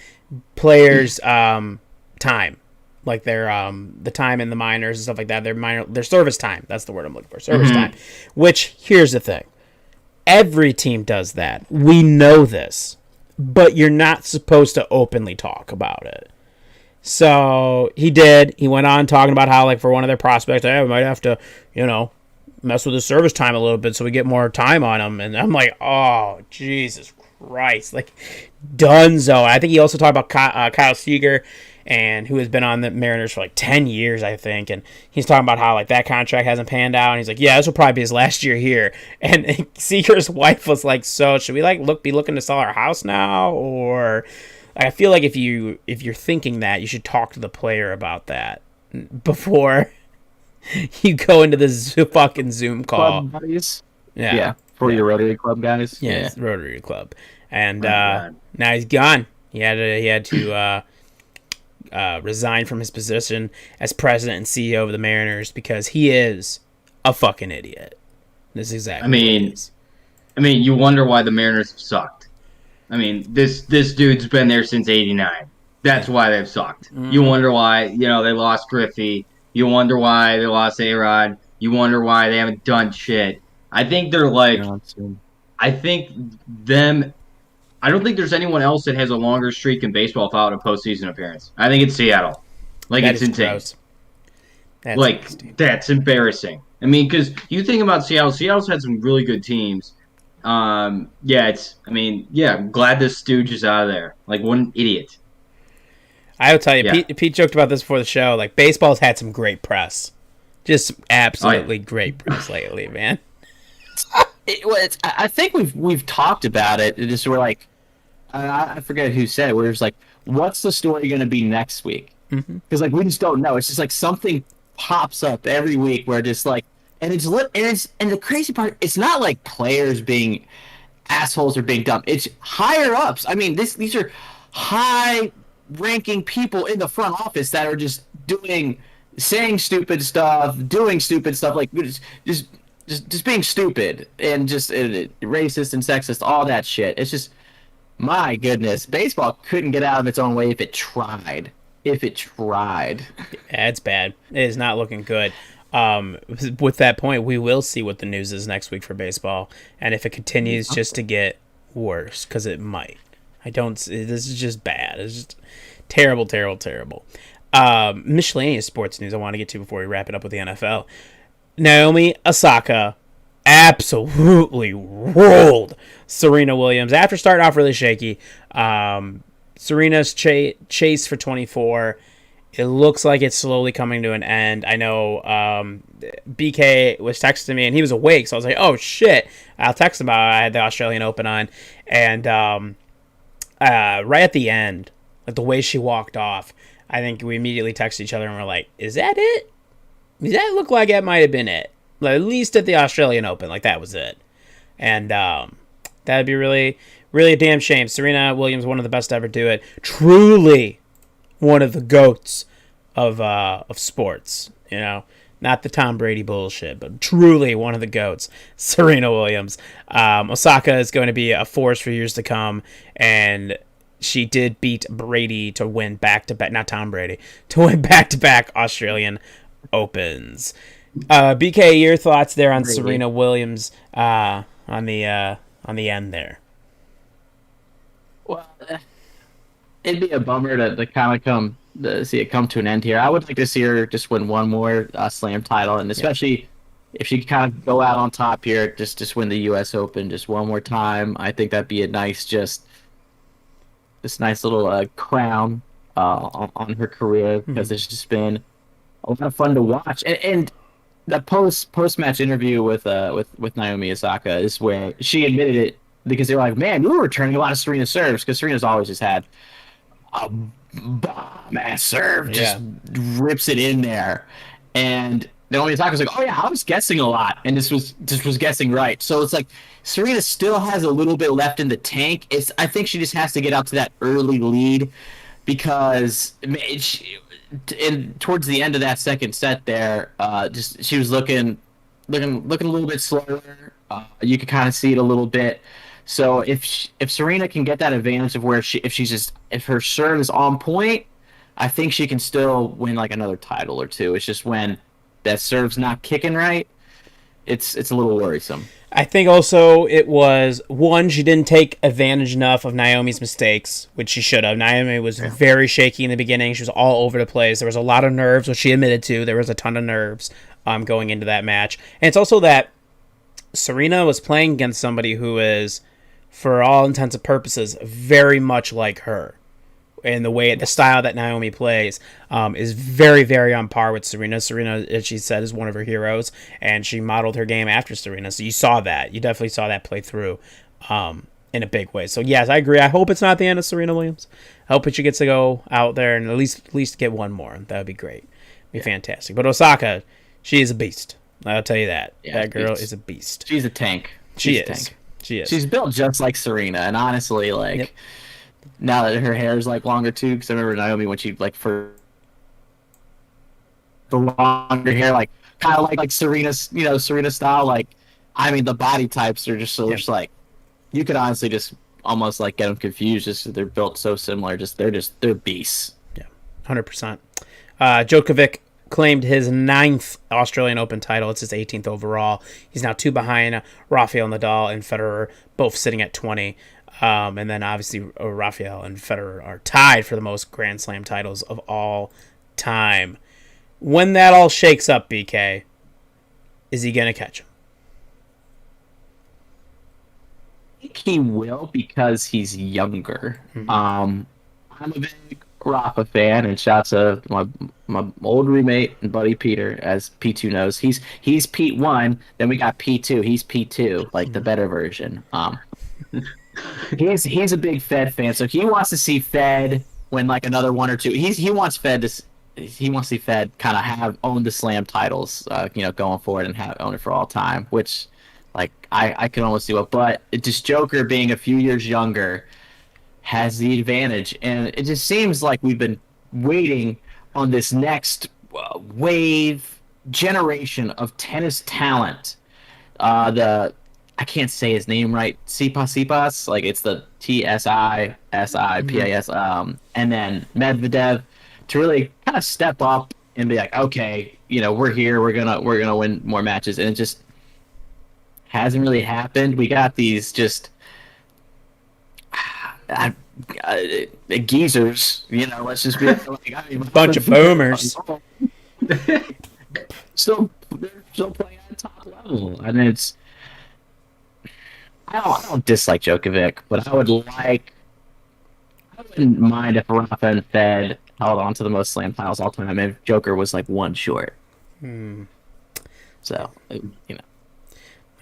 Speaker 1: players' time, like their the time in the minors and stuff like that, their service time. That's the word I'm looking for, service time. Which, here's the thing, every team does that. We know this, but you're not supposed to openly talk about it. So he did. He went on talking about how, like, for one of their prospects, we might have to, mess with his service time a little bit so we get more time on him. And I'm like, oh, Jesus Christ. Like, dunzo. I think he also talked about Kyle Seeger, and who has been on the Mariners for like 10 years, I think. And he's talking about how, like, that contract hasn't panned out. And he's like, yeah, this will probably be his last year here. And Seeger's wife was like, so should we, like, be looking to sell our house now? Or... I feel like if you're thinking that, you should talk to the player about that before you go into this fucking Zoom call.
Speaker 2: Club buddies? Yeah. For your Rotary Club guys?
Speaker 1: Yeah. Rotary Club. And now he's gone. He had to resign from his position as president and CEO of the Mariners because he is a fucking idiot. This is exactly what he is.
Speaker 3: I mean, you wonder why the Mariners have sucked. I mean, this dude's been there since '89. That's why they've sucked. You wonder why, they lost Griffey. You wonder why they lost A-Rod. You wonder why they haven't done shit. I think they're like, I don't think there's anyone else that has a longer streak in baseball without a postseason appearance. I think it's Seattle. Like, it's insane. That's embarrassing. I mean, because you think about Seattle. Seattle's had some really good teams. I'm glad this stooge is out of there. Like, what an idiot.
Speaker 1: I will tell you, Pete joked about this before the show. Like, baseball's had some great press. Just absolutely great press lately, man.
Speaker 2: I think we've talked about it. It just, we're like, I forget who said it. We're just like, what's the story going to be next week? Because, like, we just don't know. It's just like something pops up every week where just like, and the crazy part, it's not like players being assholes or being dumb. It's higher ups. I mean, these are high-ranking people in the front office that are just saying stupid stuff, doing stupid stuff, like just being stupid and just racist and sexist, all that shit. It's just, my goodness, baseball couldn't get out of its own way if it tried. Yeah,
Speaker 1: it's bad. It is not looking good. With that point, we will see what the news is next week for baseball, and if it continues just to get worse, because it might. This is just bad. It's just terrible. Miscellaneous sports news I want to get to before we wrap it up with the NFL. Naomi Osaka absolutely rolled Serena Williams after starting off really shaky. Serena's chase for 24. It looks like it's slowly coming to an end. I know BK was texting me, and he was awake, so I was like, oh, shit. I'll text him about it. I had the Australian Open on. And right at the end, like the way she walked off, I think we immediately texted each other, and we're like, is that it? Does that look like that might have been it? Like, at least at the Australian Open, like that was it. And that'd be really, really a damn shame. Serena Williams, one of the best to ever do it. Truly one of the GOATs of sports, not the Tom Brady bullshit, but truly one of the GOATs, Serena Williams. Osaka is going to be a force for years to come, and she did beat Brady to win back-to-back, not Tom Brady, to win back-to-back Australian Opens. BK, your thoughts there on Serena Williams on the end there?
Speaker 2: Well, it'd be a bummer to kind of see it come to an end here. I would like to see her just win one more slam title, and especially if she could kind of go out on top here, just win the U.S. Open just one more time. I think that'd be a nice, nice little crown on her career, because it's just been a lot of fun to watch. And that post match interview with Naomi Osaka is where she admitted it because they were like, "Man, you were returning a lot of Serena serves," because Serena's always just had a bomb ass serve, just rips it in there, and Naomi Osaka was like, "Oh yeah, I was guessing a lot, and this was guessing right." So it's like Serena still has a little bit left in the tank. I think she just has to get out to that early lead because towards the end of that second set there, just she was looking a little bit slower. You could kind of see it a little bit. So if Serena can get that advantage of where if her serve is on point, I think she can still win like another title or two. It's just when that serve's not kicking right, it's a little worrisome.
Speaker 1: I think also it was, one, she didn't take advantage enough of Naomi's mistakes, which she should have. Naomi was very shaky in the beginning. She was all over the place. There was a lot of nerves, which she admitted to. There was a ton of nerves going into that match. And it's also that Serena was playing against somebody who is, for all intents and purposes, very much like her. And the style that Naomi plays is very, very on par with Serena. Serena, as she said, is one of her heroes, and she modeled her game after Serena. So you saw that. You definitely saw that play through in a big way. So yes, I agree. I hope it's not the end of Serena Williams. I hope that she gets to go out there and at least get one more. That would be great. Be fantastic. But Osaka, she is a beast. I'll tell you that.
Speaker 2: Yeah,
Speaker 1: that girl is a beast.
Speaker 2: She's a tank.
Speaker 1: She is. She is.
Speaker 2: She's built just like Serena, and honestly, like. Yep. Now that her hair is like longer too, because I remember Naomi when she like for the longer hair, like kind of like Serena's, Serena style. Like, I mean, the body types are just just like you could honestly just almost like get them confused, just because they're built so similar. They're beasts.
Speaker 1: Yeah, 100%. Djokovic claimed his 9th Australian Open title. It's his 18th overall. He's now 2 behind Rafael Nadal and Federer, both sitting at 20. And then obviously Rafael and Federer are tied for the most Grand Slam titles of all time. When that all shakes up, BK, is he going to catch him?
Speaker 2: I think he will because he's younger. Mm-hmm. I'm a big Rafa fan, and shouts to my old roommate and buddy Peter, as P2 knows. He's Pete 1, then we got P2. He's P2, like the better version. He's a big Fed fan, so he wants to see Fed win like another one or two. He wants Fed to see Fed kind of own the Slam titles, going forward and own it for all time. Which, like, I can almost see what, but just Joker being a few years younger has the advantage, and it just seems like we've been waiting on this next wave generation of tennis talent. I can't say his name right. Tsitsipas, like it's the Tsisipas, and then Medvedev to really kind of step up and be like, okay, we're here, we're gonna win more matches, and it just hasn't really happened. We got these just geezers, let's just be like,
Speaker 1: bunch of boomers.
Speaker 2: Still playing at top level, and it's. I don't dislike Djokovic, but I wouldn't mind if Rafa and Fed held on to the most Slam finals all time if Joker was like one short. So,
Speaker 1: I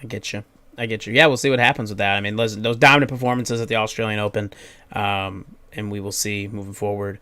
Speaker 1: get you. Yeah, we'll see what happens with that. I mean, those dominant performances at the Australian Open, and we will see moving forward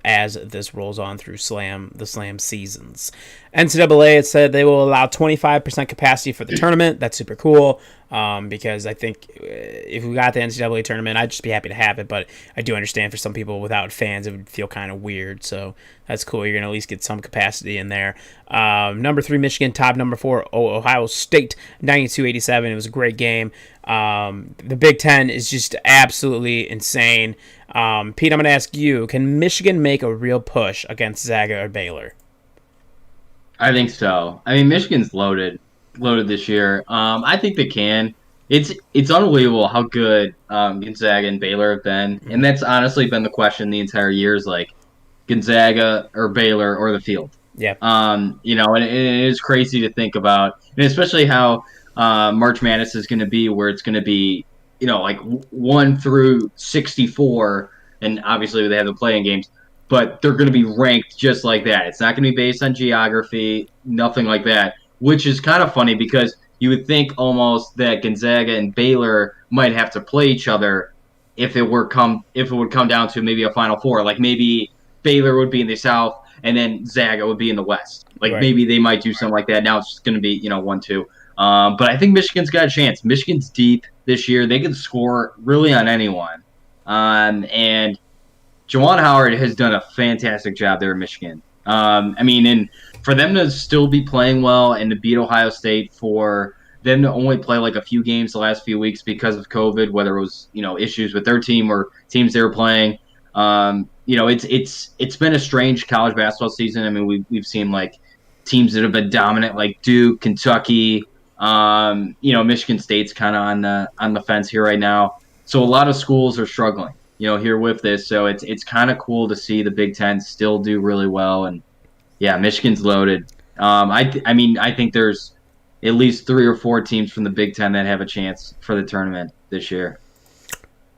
Speaker 1: as this rolls on through the Slam seasons. NCAA has said they will allow 25% capacity for the tournament. That's super cool. Because I think if we got the NCAA tournament, I'd just be happy to have it. But I do understand for some people without fans, it would feel kind of weird. So that's cool. You're going to at least get some capacity in there. Number 3, Michigan. Top number 4, Ohio State, 92-87. It was a great game. The Big Ten is just absolutely insane. Pete, I'm going to ask you, can Michigan make a real push against Zaga or Baylor?
Speaker 3: I think so. I mean, Michigan's loaded this year. I think they can. It's unbelievable how good Gonzaga and Baylor have been, and that's honestly been the question the entire year: is like Gonzaga or Baylor or the field.
Speaker 1: Yeah.
Speaker 3: And it is crazy to think about, and especially how March Madness is going to be, where it's going to be like 1 through 64, and obviously they have the playing games, but they're going to be ranked just like that. It's not going to be based on geography, nothing like that. which is kind of funny because you would think almost that Gonzaga and Baylor might have to play each other if it would come down to maybe a Final Four. Like maybe Baylor would be in the South and then Zaga would be in the West. Like maybe they might do something like that. Now it's just going to be 1-2. But I think Michigan's got a chance. Michigan's deep this year. They can score really on anyone. And Juwan Howard has done a fantastic job there in Michigan. And for them to still be playing well and to beat Ohio State, for them to only play like a few games the last few weeks because of COVID, whether it was issues with their team or teams they were playing, it's been a strange college basketball season. I mean, we've seen like teams that have been dominant, like Duke, Kentucky. Michigan State's kind of on the fence here right now. So a lot of schools are struggling, here with this. So it's kind of cool to see the Big Ten still do really well. And yeah, Michigan's loaded. I think there's at least 3 or 4 teams from the Big Ten that have a chance for the tournament this year.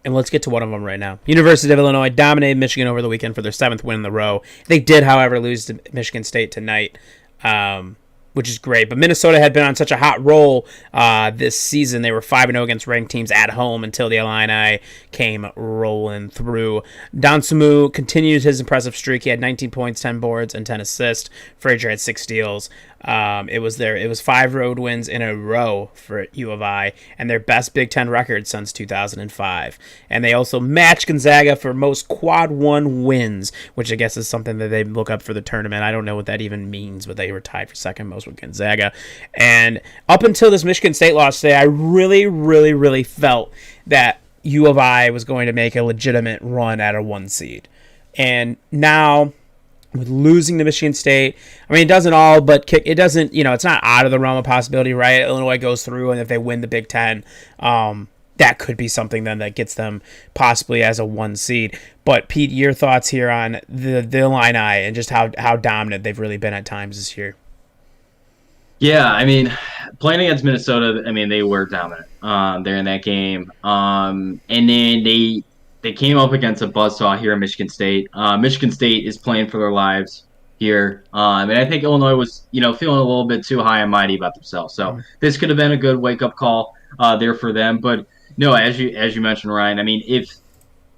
Speaker 1: And let's get to one of them right now. University of Illinois dominated Michigan over the weekend for their 7th win in a row. They did, however, lose to Michigan State tonight, which is great. But Minnesota had been on such a hot roll this season. They were 5-0 against ranked teams at home until the Illini came rolling through. Dansumu continued his impressive streak. He had 19 points, 10 boards, and 10 assists. Frazier had 6 steals. It was 5 road wins in a row for U of I, and their best Big Ten record since 2005. And they also matched Gonzaga for most quad 1 wins, which I guess is something that they look up for the tournament. I don't know what that even means, but they were tied for second most with Gonzaga. And up until this Michigan State loss today, I really, really, really felt that U of I was going to make a legitimate run at a 1 seed. And now, with losing to Michigan State, I mean, it doesn't all, but it doesn't, it's not out of the realm of possibility, right? Illinois goes through, and if they win the Big Ten, that could be something then that gets them possibly as a 1 seed. But Pete, your thoughts here on the Illini and just how dominant they've really been at times this year.
Speaker 3: Yeah, I mean, playing against Minnesota, I mean, they were dominant there in that game. And then they came up against a buzzsaw here in Michigan State. Michigan State is playing for their lives here. And I think Illinois was, feeling a little bit too high and mighty about themselves. So this could have been a good wake-up call there for them. But no, as you mentioned, Ryan, I mean, if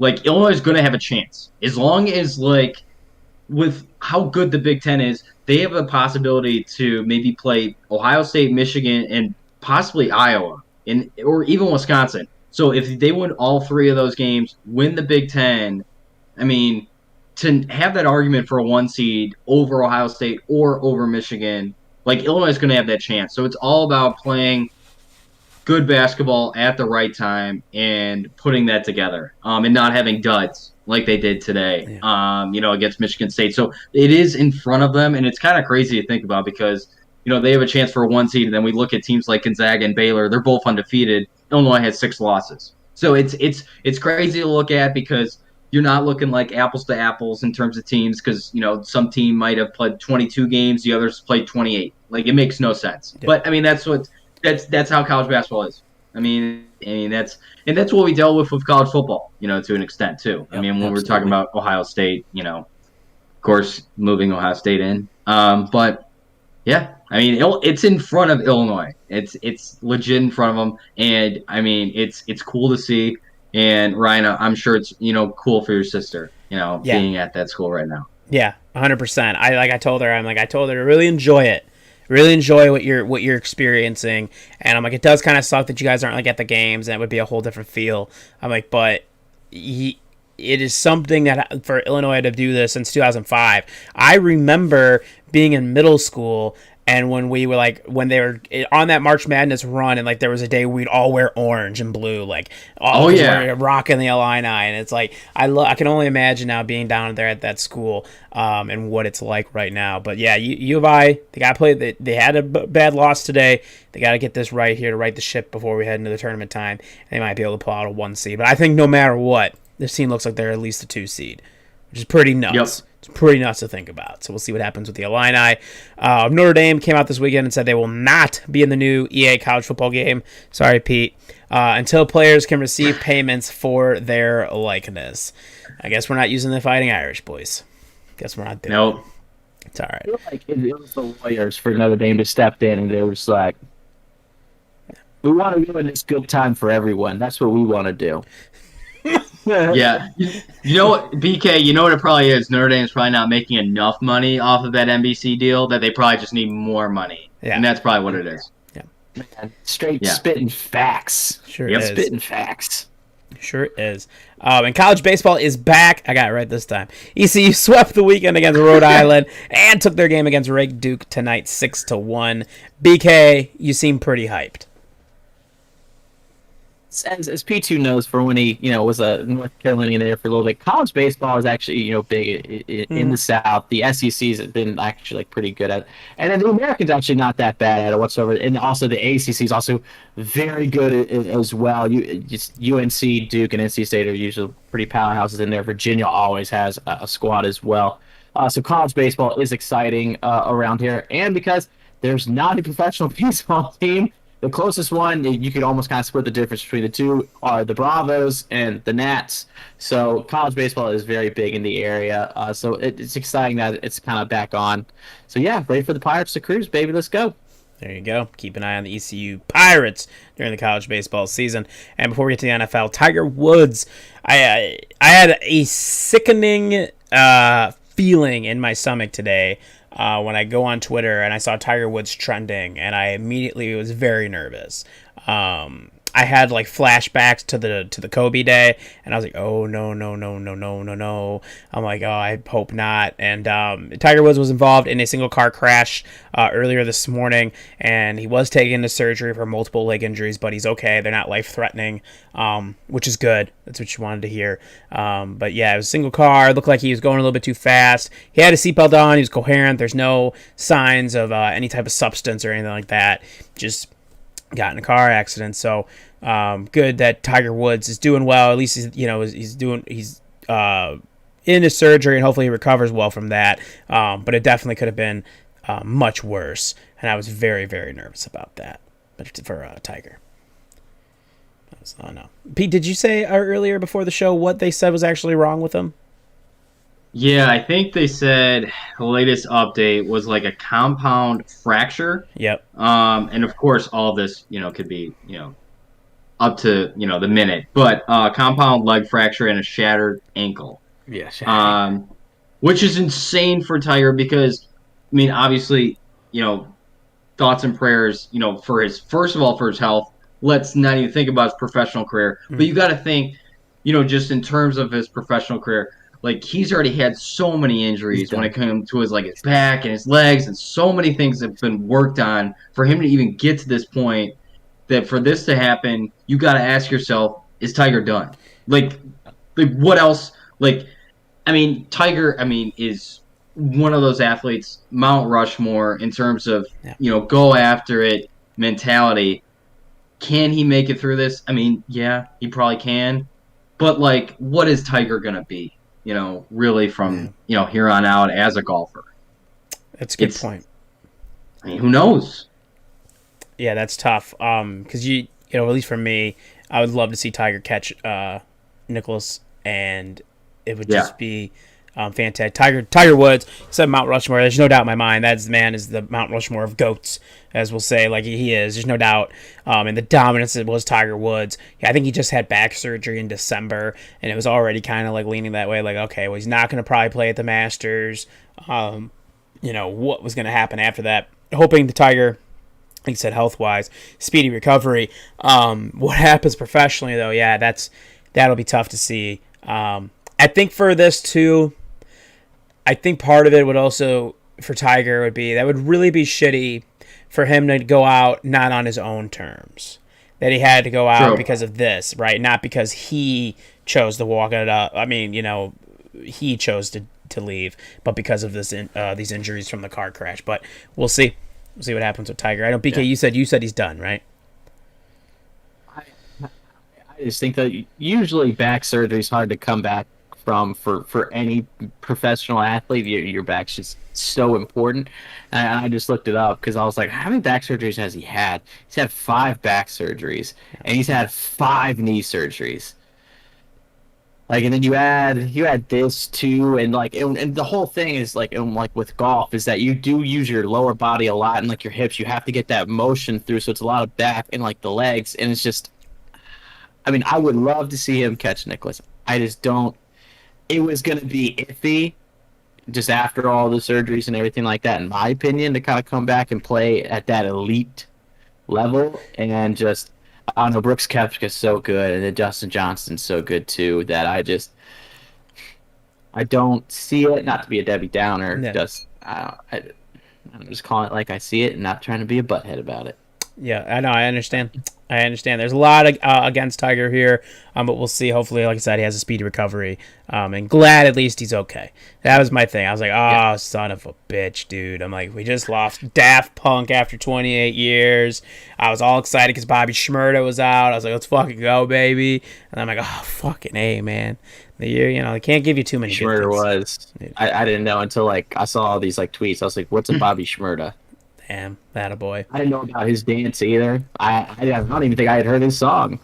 Speaker 3: Illinois is going to have a chance, as long as with how good the Big Ten is, they have a possibility to maybe play Ohio State, Michigan, and possibly Iowa, or even Wisconsin. So if they win all 3 of those games, win the Big Ten, I mean, to have that argument for a 1 seed over Ohio State or over Michigan, Illinois is going to have that chance. So it's all about playing good basketball at the right time and putting that together, and not having duds like they did today, against Michigan State. So it is in front of them, and it's kind of crazy to think about because, they have a chance for a 1 seed, and then we look at teams like Gonzaga and Baylor. They're both undefeated. Illinois has 6 losses. So it's crazy to look at because you're not looking like apples to apples in terms of teams because, some team might have played 22 games, the others played 28. It makes no sense. Yeah. But, I mean, that's how college basketball is. I mean that's what we dealt with college football, to an extent too. I mean, when we're talking about Ohio State, of course, moving Ohio State in. But yeah, I mean, it's in front of Illinois. It's legit in front of them, and I mean, it's cool to see. And Ryan, I'm sure it's cool for your sister, being at that school right now.
Speaker 1: Yeah, 100%. I told her to really enjoy it. Really enjoy what you're experiencing, and I'm like, it does kind of suck that you guys aren't at the games, and it would be a whole different feel. I'm like, but it is something that for Illinois to do this since 2005. I remember being in middle school, and when we were when they were on that March Madness run, and there was a day we'd all wear orange and blue, rocking the Illini, and it's I can only imagine now being down there at that school, and what it's like right now. But yeah, U of I, they got to play. They had a bad loss today. They got to get this right here to right the ship before we head into the tournament time. They might be able to pull out a 1 seed, but I think no matter what, this team looks like they're at least a 2 seed, which is pretty nuts. Yep. It's pretty nuts to think about. So we'll see what happens with the Illini. Notre Dame came out this weekend and said they will not be in the new EA college football game. Sorry, Pete. Until players can receive payments for their likeness. I guess we're not using the Fighting Irish, boys. Guess we're not doing
Speaker 3: Nope.
Speaker 1: It's all right.
Speaker 2: I feel like it was the lawyers for Notre Dame to step in, and they were just like, we want to ruin this good time for everyone. That's what we want to do.
Speaker 3: Yeah. You know what, BK, you know what it probably is? Notre Dame's probably not making enough money off of that NBC deal that they probably just need more money.
Speaker 1: Yeah.
Speaker 3: And that's probably what it is.
Speaker 1: Yeah.
Speaker 2: Man, straight spitting facts.
Speaker 1: Sure
Speaker 3: Yep.
Speaker 1: is.
Speaker 2: Spitting facts.
Speaker 1: Sure is. And college baseball is back. I got it right this time. ECU swept the weekend against Rhode Island and took their game against Rake Duke tonight 6-1. BK, you seem pretty hyped.
Speaker 2: As P2 knows, for when he was a North Carolinian there for a little bit, college baseball is actually big in the South. The SECs have been actually like pretty good at it, and then the Americans actually not that bad at it whatsoever. And also the ACC is also very good as well. Just UNC, Duke, and NC State are usually pretty powerhouses in there. Virginia always has a squad as well. So college baseball is exciting around here, and because there's not a professional baseball team. The closest one, you could almost kind of split the difference between the two, are the Bravos and the Nats. So college baseball is very big in the area. So it's exciting that it's kind of back on. So yeah, ready for the Pirates to cruise, baby. Let's go.
Speaker 1: There you go. Keep an eye on the ECU Pirates during the college baseball season. And before we get to the NFL, Tiger Woods, I had a sickening feeling in my stomach today when I go on Twitter and I saw Tiger Woods trending, and I immediately was very nervous. I had like flashbacks to the Kobe day, and I was like, oh no. I'm like, oh, I hope not. And Tiger Woods was involved in a single car crash earlier this morning, and he was taken into surgery for multiple leg injuries, but he's okay. They're not life threatening, which is good. That's what you wanted to hear. But yeah, it was a single car. It looked like he was going a little bit too fast. He had his seatbelt on. He was coherent. There's no signs of any type of substance or anything like that. Just got in a car accident. So good that Tiger Woods is doing well. At least he's in his surgery, and hopefully he recovers well from that. But it definitely could have been much worse, and I was very, very nervous about that. But for Tiger, I don't know. Pete, did you say earlier before the show what they said was actually wrong with him?
Speaker 3: Yeah, I think they said the latest update was like a compound fracture.
Speaker 1: Yep.
Speaker 3: And of course, all of this, could be, up to, the minute. But compound leg fracture and a shattered ankle.
Speaker 2: Yeah.
Speaker 3: Which is insane for Tiger because, I mean, obviously, thoughts and prayers, for his, first of all, for his health. Let's not even think about his professional career. Mm-hmm. But you got to think, just in terms of his professional career. Like, he's already had so many injuries when it comes to his back and his legs, and so many things have been worked on for him to even get to this point. That for this to happen, you got to ask yourself, is Tiger done? Like what else? Tiger, is one of those athletes, Mount Rushmore, in terms of go after it mentality. Can he make it through this? Yeah, he probably can. But what is Tiger gonna be? Really from, here on out as a golfer.
Speaker 1: That's a good point.
Speaker 3: Who knows?
Speaker 1: Yeah, that's tough. Because at least for me, I would love to see Tiger catch Nicklaus, and it would just be fantastic. Tiger Woods said Mount Rushmore. There's no doubt in my mind that man is the Mount Rushmore of GOATs, as we'll say. Like he is. There's no doubt. And the dominance that was Tiger Woods. Yeah, I think he just had back surgery in December, and it was already kind of leaning that way. Like, okay, well, he's not going to probably play at the Masters. What was going to happen after that? Hoping the Tiger, like you said, health-wise, speedy recovery. What happens professionally, though, yeah, that'll be tough to see. I think for this, too, I think part of it would also, for Tiger, would be that would really be shitty for him to go out not on his own terms. That he had to go out because of this, right? Not because he chose to walk it up. He chose to leave, but because of these injuries from the car crash. But we'll see. We'll see what happens with Tiger. I know, BK, you said he's done, right?
Speaker 2: I just think that usually back surgery is hard to come back from for any professional athlete. Your back's just so important. And I just looked it up because I was like, how many back surgeries has he had? He's had 5 back surgeries, and he's had 5 knee surgeries. Like, and then you add this too, and like, and the whole thing is like, and like with golf, is that you do use your lower body a lot, and like your hips, you have to get that motion through, so it's a lot of back and like the legs, and it's just, I mean, I would love to see him catch Nicholas. I just don't. It was gonna be iffy, just after all the surgeries and everything like that, in my opinion, to kind of come back and play at that elite level, and just, I don't know, Brooks Koepka's so good, and then Justin Johnston's so good too, that I don't see it. Not to be a Debbie Downer,
Speaker 1: Yeah.
Speaker 2: just I'm just calling it like I see it, and not trying to be a butthead about it.
Speaker 1: Yeah, I know. I understand. There's a lot against Tiger here, but we'll see. Hopefully, like I said, he has a speedy recovery. And glad at least he's okay. That was my thing. I was like, oh, son of a bitch, dude. I'm like, we just lost Daft Punk after 28 years. I was all excited because Bobby Shmurda was out. I was like, let's fucking go, baby. And I'm like, oh, fucking A, man. The year, they can't give you too many good
Speaker 2: Shmurda
Speaker 1: things.
Speaker 2: was. I didn't know until like I saw all these like tweets. I was like, what's a Bobby Shmurda?
Speaker 1: Damn, that a boy.
Speaker 2: I didn't know about his dance either. I don't even think I had heard his song.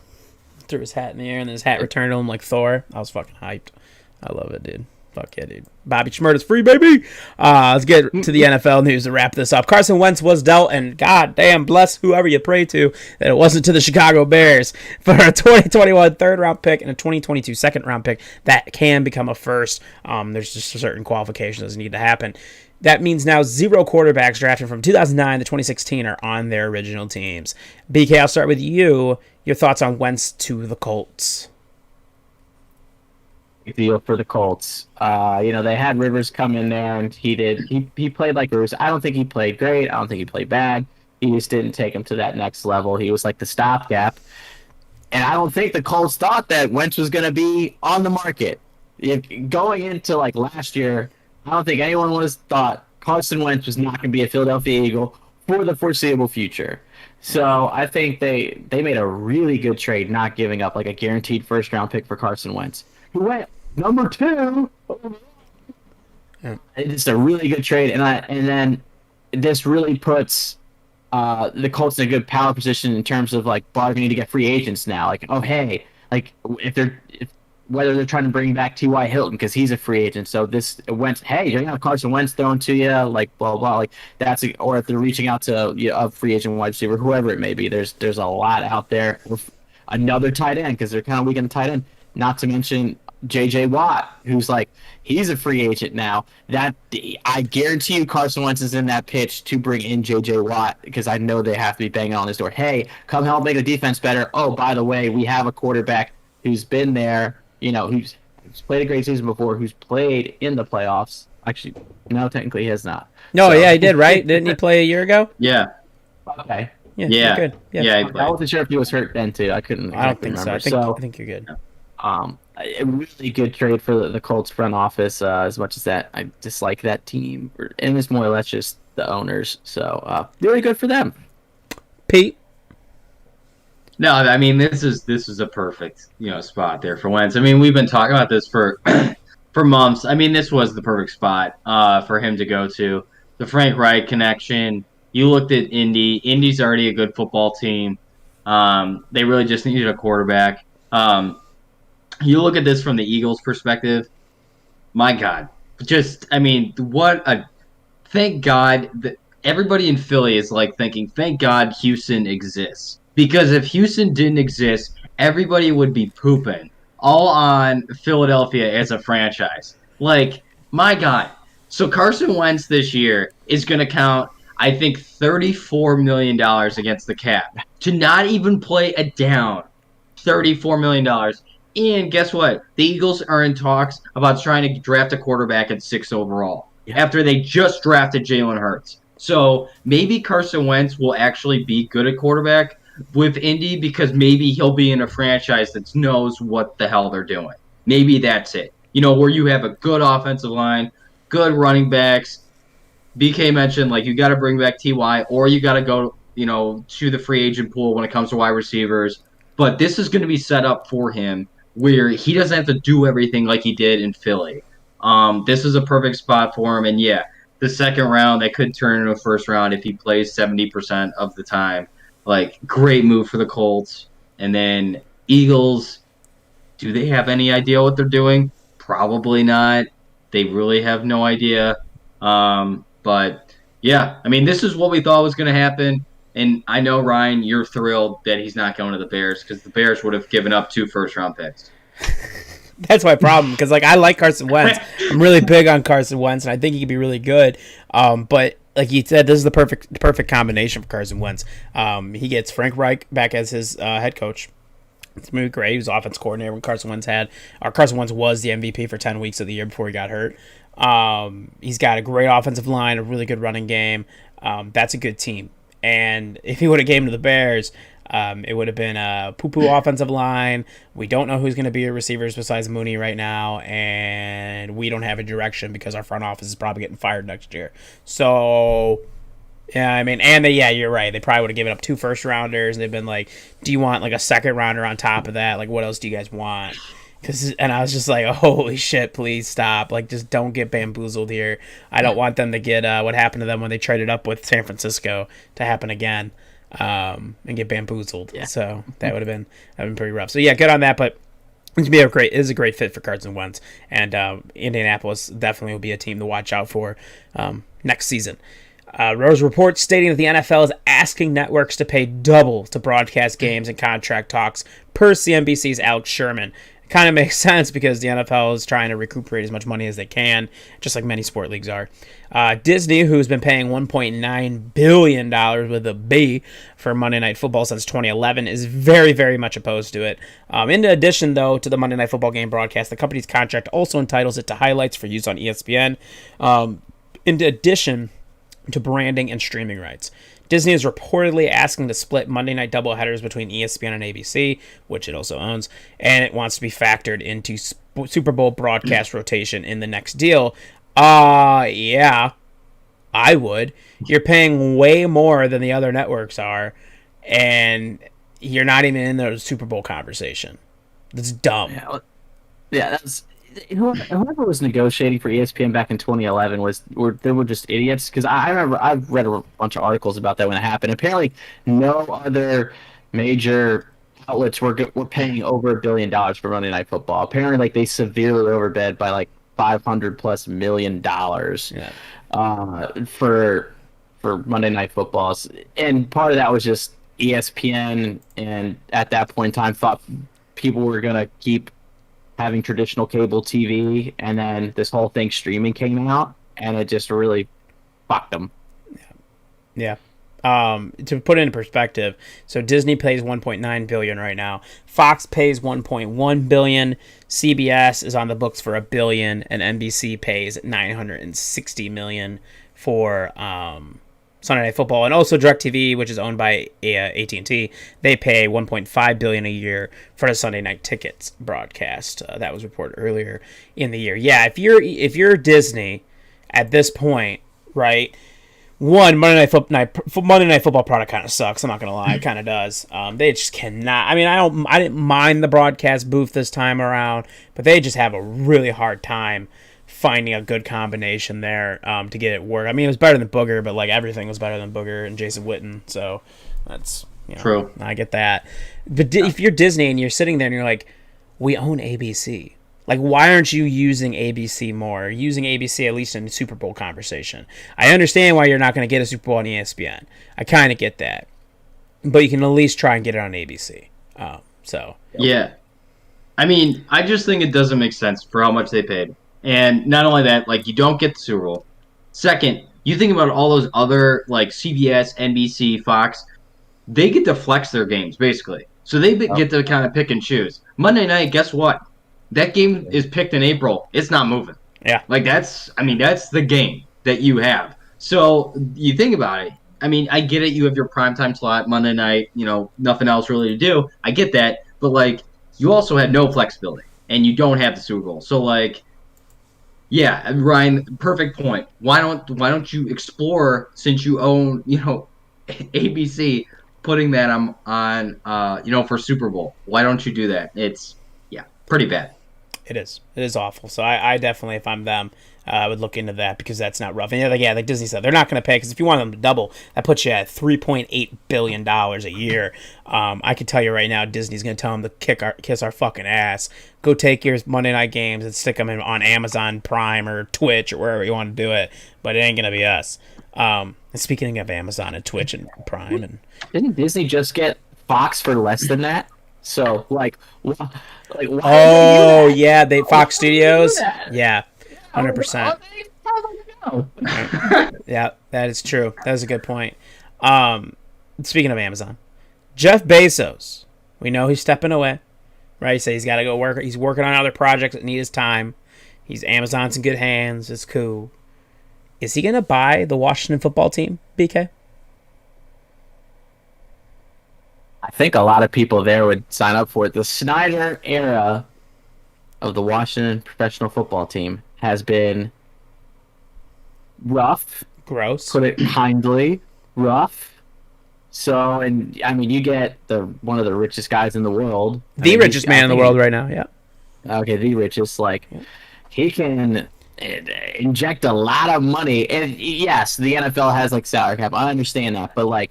Speaker 1: Threw his hat in the air, and then his hat returned to him like Thor. I was fucking hyped. I love it, dude. Fuck yeah, dude. Bobby Shmurda's free, baby. Let's get to the NFL news to wrap this up. Carson Wentz was dealt, and god damn, bless whoever you pray to, that it wasn't to the Chicago Bears for a 2021 third-round pick and a 2022 second-round pick that can become a first. There's just certain qualifications that need to happen. That means now 0 quarterbacks drafted from 2009 to 2016 are on their original teams. BK, I'll start with you. Your thoughts on Wentz to the Colts?
Speaker 2: Deal for the Colts. They had Rivers come in there, and he played like Rivers. I don't think he played great. I don't think he played bad. He just didn't take him to that next level. He was like the stopgap. And I don't think the Colts thought that Wentz was going to be on the market. Going into like last year, I don't think anyone thought Carson Wentz was not going to be a Philadelphia Eagle for the foreseeable future. So I think they made a really good trade, not giving up like a guaranteed first round pick for Carson Wentz, who went number 2. It's a really good trade, and then this really puts the Colts in a good power position in terms of like bargaining to get free agents now. Like, oh hey, like whether they're trying to bring back T.Y. Hilton because he's a free agent. So this Wentz, hey, you're gonna have Carson Wentz thrown to you, like blah blah, like or if they're reaching out to a free agent wide receiver, whoever it may be. There's a lot out there. Another tight end because they're kind of weak in the tight end. Not to mention J.J. Watt, who's like he's a free agent now. That I guarantee you, Carson Wentz is in that pitch to bring in J.J. Watt because I know they have to be banging on his door. Hey, come help make the defense better. Oh, by the way, we have a quarterback who's been there. Who's played a great season before, who's played in the playoffs. Actually, no, technically he has not.
Speaker 1: No, yeah, he did, right? Didn't he play a year ago?
Speaker 3: Yeah.
Speaker 2: Okay.
Speaker 1: Yeah.
Speaker 3: Yeah.
Speaker 1: Good.
Speaker 3: Yeah.
Speaker 2: I wasn't sure if he was hurt then, too. I couldn't
Speaker 1: I don't think
Speaker 2: remember.
Speaker 1: so. I think you're good.
Speaker 2: A really good trade for the Colts front office, as much as that I dislike that team. And it's more or less just the owners. So, really good for them.
Speaker 1: Pete?
Speaker 3: No, I mean this is a perfect spot there for Wentz. I mean we've been talking about this for for months. I mean this was the perfect spot for him to go to. The Frank Reich connection. You looked at Indy. Indy's already a good football team. They really just needed a quarterback. You look at this from the Eagles' perspective. My God, thank God that everybody in Philly is like thinking, thank God Houston exists. Because if Houston didn't exist, everybody would be pooping all on Philadelphia as a franchise. Like, my God. So Carson Wentz this year is going to count, I think, $34 million against the cap. To not even play a down, $34 million. And guess what? The Eagles are in talks about trying to draft a quarterback at 6 overall after they just drafted Jalen Hurts. So maybe Carson Wentz will actually be good at quarterback with Indy because maybe he'll be in a franchise that knows what the hell they're doing. Maybe that's it. Where you have a good offensive line, good running backs. BK mentioned, like, you got to bring back T.Y. or you got to go, to the free agent pool when it comes to wide receivers. But this is going to be set up for him where he doesn't have to do everything like he did in Philly. This is a perfect spot for him. And, yeah, the second round, that could turn into a first round if he plays 70% of the time. Like, great move for the Colts. And then Eagles, Do they have any idea what they're doing? Probably not. They really have no idea. But yeah, I mean, this is what we thought was going to happen. And I know, Ryan, you're thrilled that he's not going to the Bears because the Bears would have given up 2 first-round picks.
Speaker 1: That's my problem, because I like Carson Wentz. I'm really big on Carson Wentz, and I think he could be really good. But like you said, this is the perfect combination for Carson Wentz. He gets Frank Reich back as his head coach. It's moved great. He was offense coordinator when Carson Wentz was the MVP for 10 weeks of the year before he got hurt. He's got a great offensive line, a really good running game. That's a good team. And if he would have came to the Bears, it would have been a poo-poo offensive line. We don't know who's going to be your receivers besides Mooney right now, and we don't have a direction because our front office is probably getting fired next year. So, yeah, I mean, you're right. They probably would have given up 2 first-rounders, and they've been like, do you want like a second-rounder on top of that? Like, what else do you guys want? And I was just like, holy shit, please stop. Like, just don't get bamboozled here. I don't want them to get what happened to them when they traded up with San Francisco to happen again. And get bamboozled. Yeah. So that would have been pretty rough. So yeah, good on that. But it is a great fit for Carson Wentz, and Indianapolis definitely will be a team to watch out for next season. Rose reports stating that the NFL is asking networks to pay double to broadcast games and contract talks per CNBC's Alex Sherman. Kind of makes sense because the NFL is trying to recuperate as much money as they can, just like many sport leagues are. Disney, who's been paying $1.9 billion with a B for Monday Night Football since 2011, is very, very much opposed to it. In addition, though, to the Monday Night Football game broadcast, the company's contract also entitles it to highlights for use on ESPN, in addition to branding and streaming rights. Disney is reportedly asking to split Monday night doubleheaders between ESPN and ABC, which it also owns, and it wants to be factored into Super Bowl broadcast rotation in the next deal. Yeah, I would. You're paying way more than the other networks are, and you're not even in the Super Bowl conversation. That's dumb.
Speaker 2: Yeah, that's... Whoever was negotiating for ESPN back in 2011 they were just idiots, because I remember I've read a bunch of articles about that when it happened. Apparently, no other major outlets were paying over $1 billion for Monday Night Football. Apparently, like, they severely overbid by like $500+ million for Monday Night Football, and part of that was just ESPN, and at that point in time thought people were gonna keep having traditional cable TV, and then this whole thing streaming came out, and it just really fucked them.
Speaker 1: Yeah. To put it in perspective, so Disney pays $1.9 billion right now. Fox pays $1.1 billion. CBS is on the books for $1 billion, and NBC pays $960 million for Sunday Night Football, and also DirecTV, which is owned by AT&T. They pay $1.5 billion a year for the Sunday Night Tickets broadcast. That was reported earlier in the year. Yeah, if you're Disney at this point, right? One, Monday Night Football product kind of sucks. I'm not gonna lie, it kind of does. They just cannot. I mean, I didn't mind the broadcast booth this time around, but they just have a really hard time finding a good combination there to get it work. I mean, it was better than Booger, but like everything was better than Booger and Jason Witten. So that's
Speaker 3: true.
Speaker 1: I get that. But if you're Disney and you're sitting there and you're like, we own ABC. Like, why aren't you using ABC more? Using ABC at least in the Super Bowl conversation. I understand why you're not going to get a Super Bowl on ESPN. I kind of get that. But you can at least try and get it on ABC.
Speaker 3: Yeah. I mean, I just think it doesn't make sense for how much they paid. And not only that, like, you don't get the Super Bowl. Second, you think about all those other, like, CBS, NBC, Fox, they get to flex their games, basically. So they get to kind of pick and choose. Monday night, guess what? That game is picked in April. It's not moving.
Speaker 1: Yeah.
Speaker 3: Like, that's the game that you have. So you think about it. I mean, I get it. You have your primetime slot, Monday night, nothing else really to do. I get that. But, like, you also had no flexibility, and you don't have the Super Bowl. So, like, yeah, Ryan, perfect point. Why don't you explore, since you own, ABC, putting that on for Super Bowl? Why don't you do that? It's, pretty bad.
Speaker 1: It is awful. So I definitely, if I'm them, I would look into that because that's not rough. And like Disney said, they're not going to pay because if you want them to double, that puts you at $3.8 billion a year. I can tell you right now, Disney's going to tell them to kiss our fucking ass. Go take your Monday night games and stick them on Amazon Prime or Twitch or wherever you want to do it. But it ain't going to be us. And speaking of Amazon and Twitch and Prime,
Speaker 2: didn't Disney just get Fox for less than that? So why
Speaker 1: oh yeah, Fox Studios, yeah, 100%. Yeah, that is true. That is a good point. Speaking of Amazon, Jeff Bezos, we know he's stepping away, right? He said he's got to go work. He's working on other projects that need his time. Amazon's in good hands. It's cool. Is he gonna buy the Washington football team, BK?
Speaker 2: I think a lot of people there would sign up for it. The Snyder era of the Washington professional football team has been rough.
Speaker 1: Gross.
Speaker 2: Put it kindly, rough. So, and I mean, you get one of the richest guys in the world.
Speaker 1: Richest man in the world right now, yeah.
Speaker 2: Okay, the richest. He can inject a lot of money. And yes, the NFL has salary cap. I understand that, but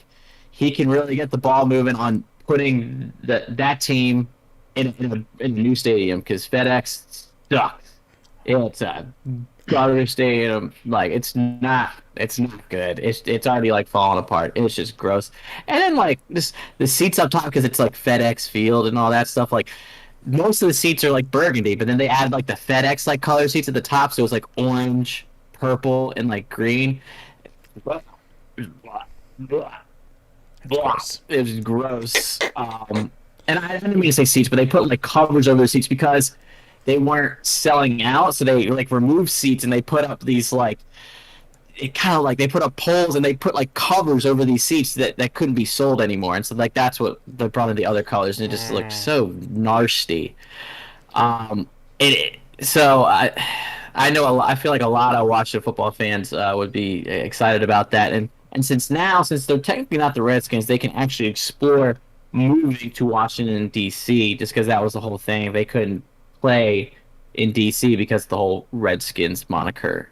Speaker 2: he can really get the ball moving on putting that team in a new stadium because FedEx sucks. It's a gutter stadium. It's not good. It's already falling apart. It's just gross. And then the seats up top because it's FedEx Field and all that stuff. Most of the seats are burgundy, but then they add the FedEx color seats at the top, so it was orange, purple, and green. It was gross. And I didn't mean to say seats, but they put covers over the seats because they weren't selling out. So they removed seats and they put up these it kind of they put up poles and they put covers over these seats that couldn't be sold anymore. And so that's what they brought in the other colors, and it just looked so nasty. So I know I feel like a lot of Washington football fans would be excited about that. And since they're technically not the Redskins, they can actually explore moving to Washington, D.C., just because that was the whole thing. They couldn't play in D.C. because of the whole Redskins moniker.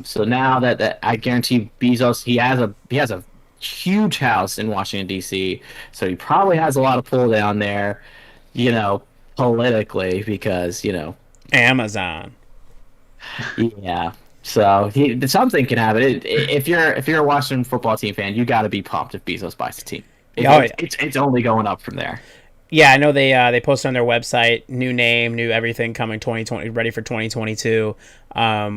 Speaker 2: So now that I guarantee Bezos, he has a huge house in Washington, D.C., so he probably has a lot of pull down there, politically, because,
Speaker 1: Amazon.
Speaker 2: Yeah. So something can happen. If you're a Washington football team fan, you got to be pumped if Bezos buys the team. It's only going up from there.
Speaker 1: Yeah, I know they posted on their website new name, new everything coming 2020, ready for 2022.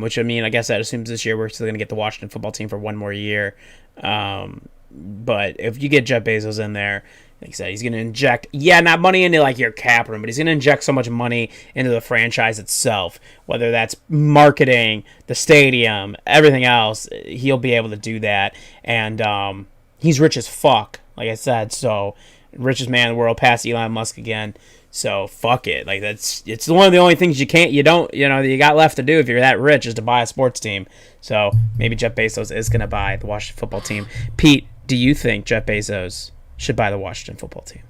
Speaker 1: Which I guess that assumes this year we're still going to get the Washington football team for one more year. But if you get Jeff Bezos in there, like I said, he's going to inject, not money into your cap room, but he's going to inject so much money into the franchise itself, whether that's marketing, the stadium, everything else. He'll be able to do that. And he's rich as fuck, like I said. So richest man in the world, past Elon Musk again. So fuck it. It's one of the only things you got left to do if you're that rich is to buy a sports team. So maybe Jeff Bezos is going to buy the Washington football team. Pete, do you think Jeff Bezos should buy the Washington football team?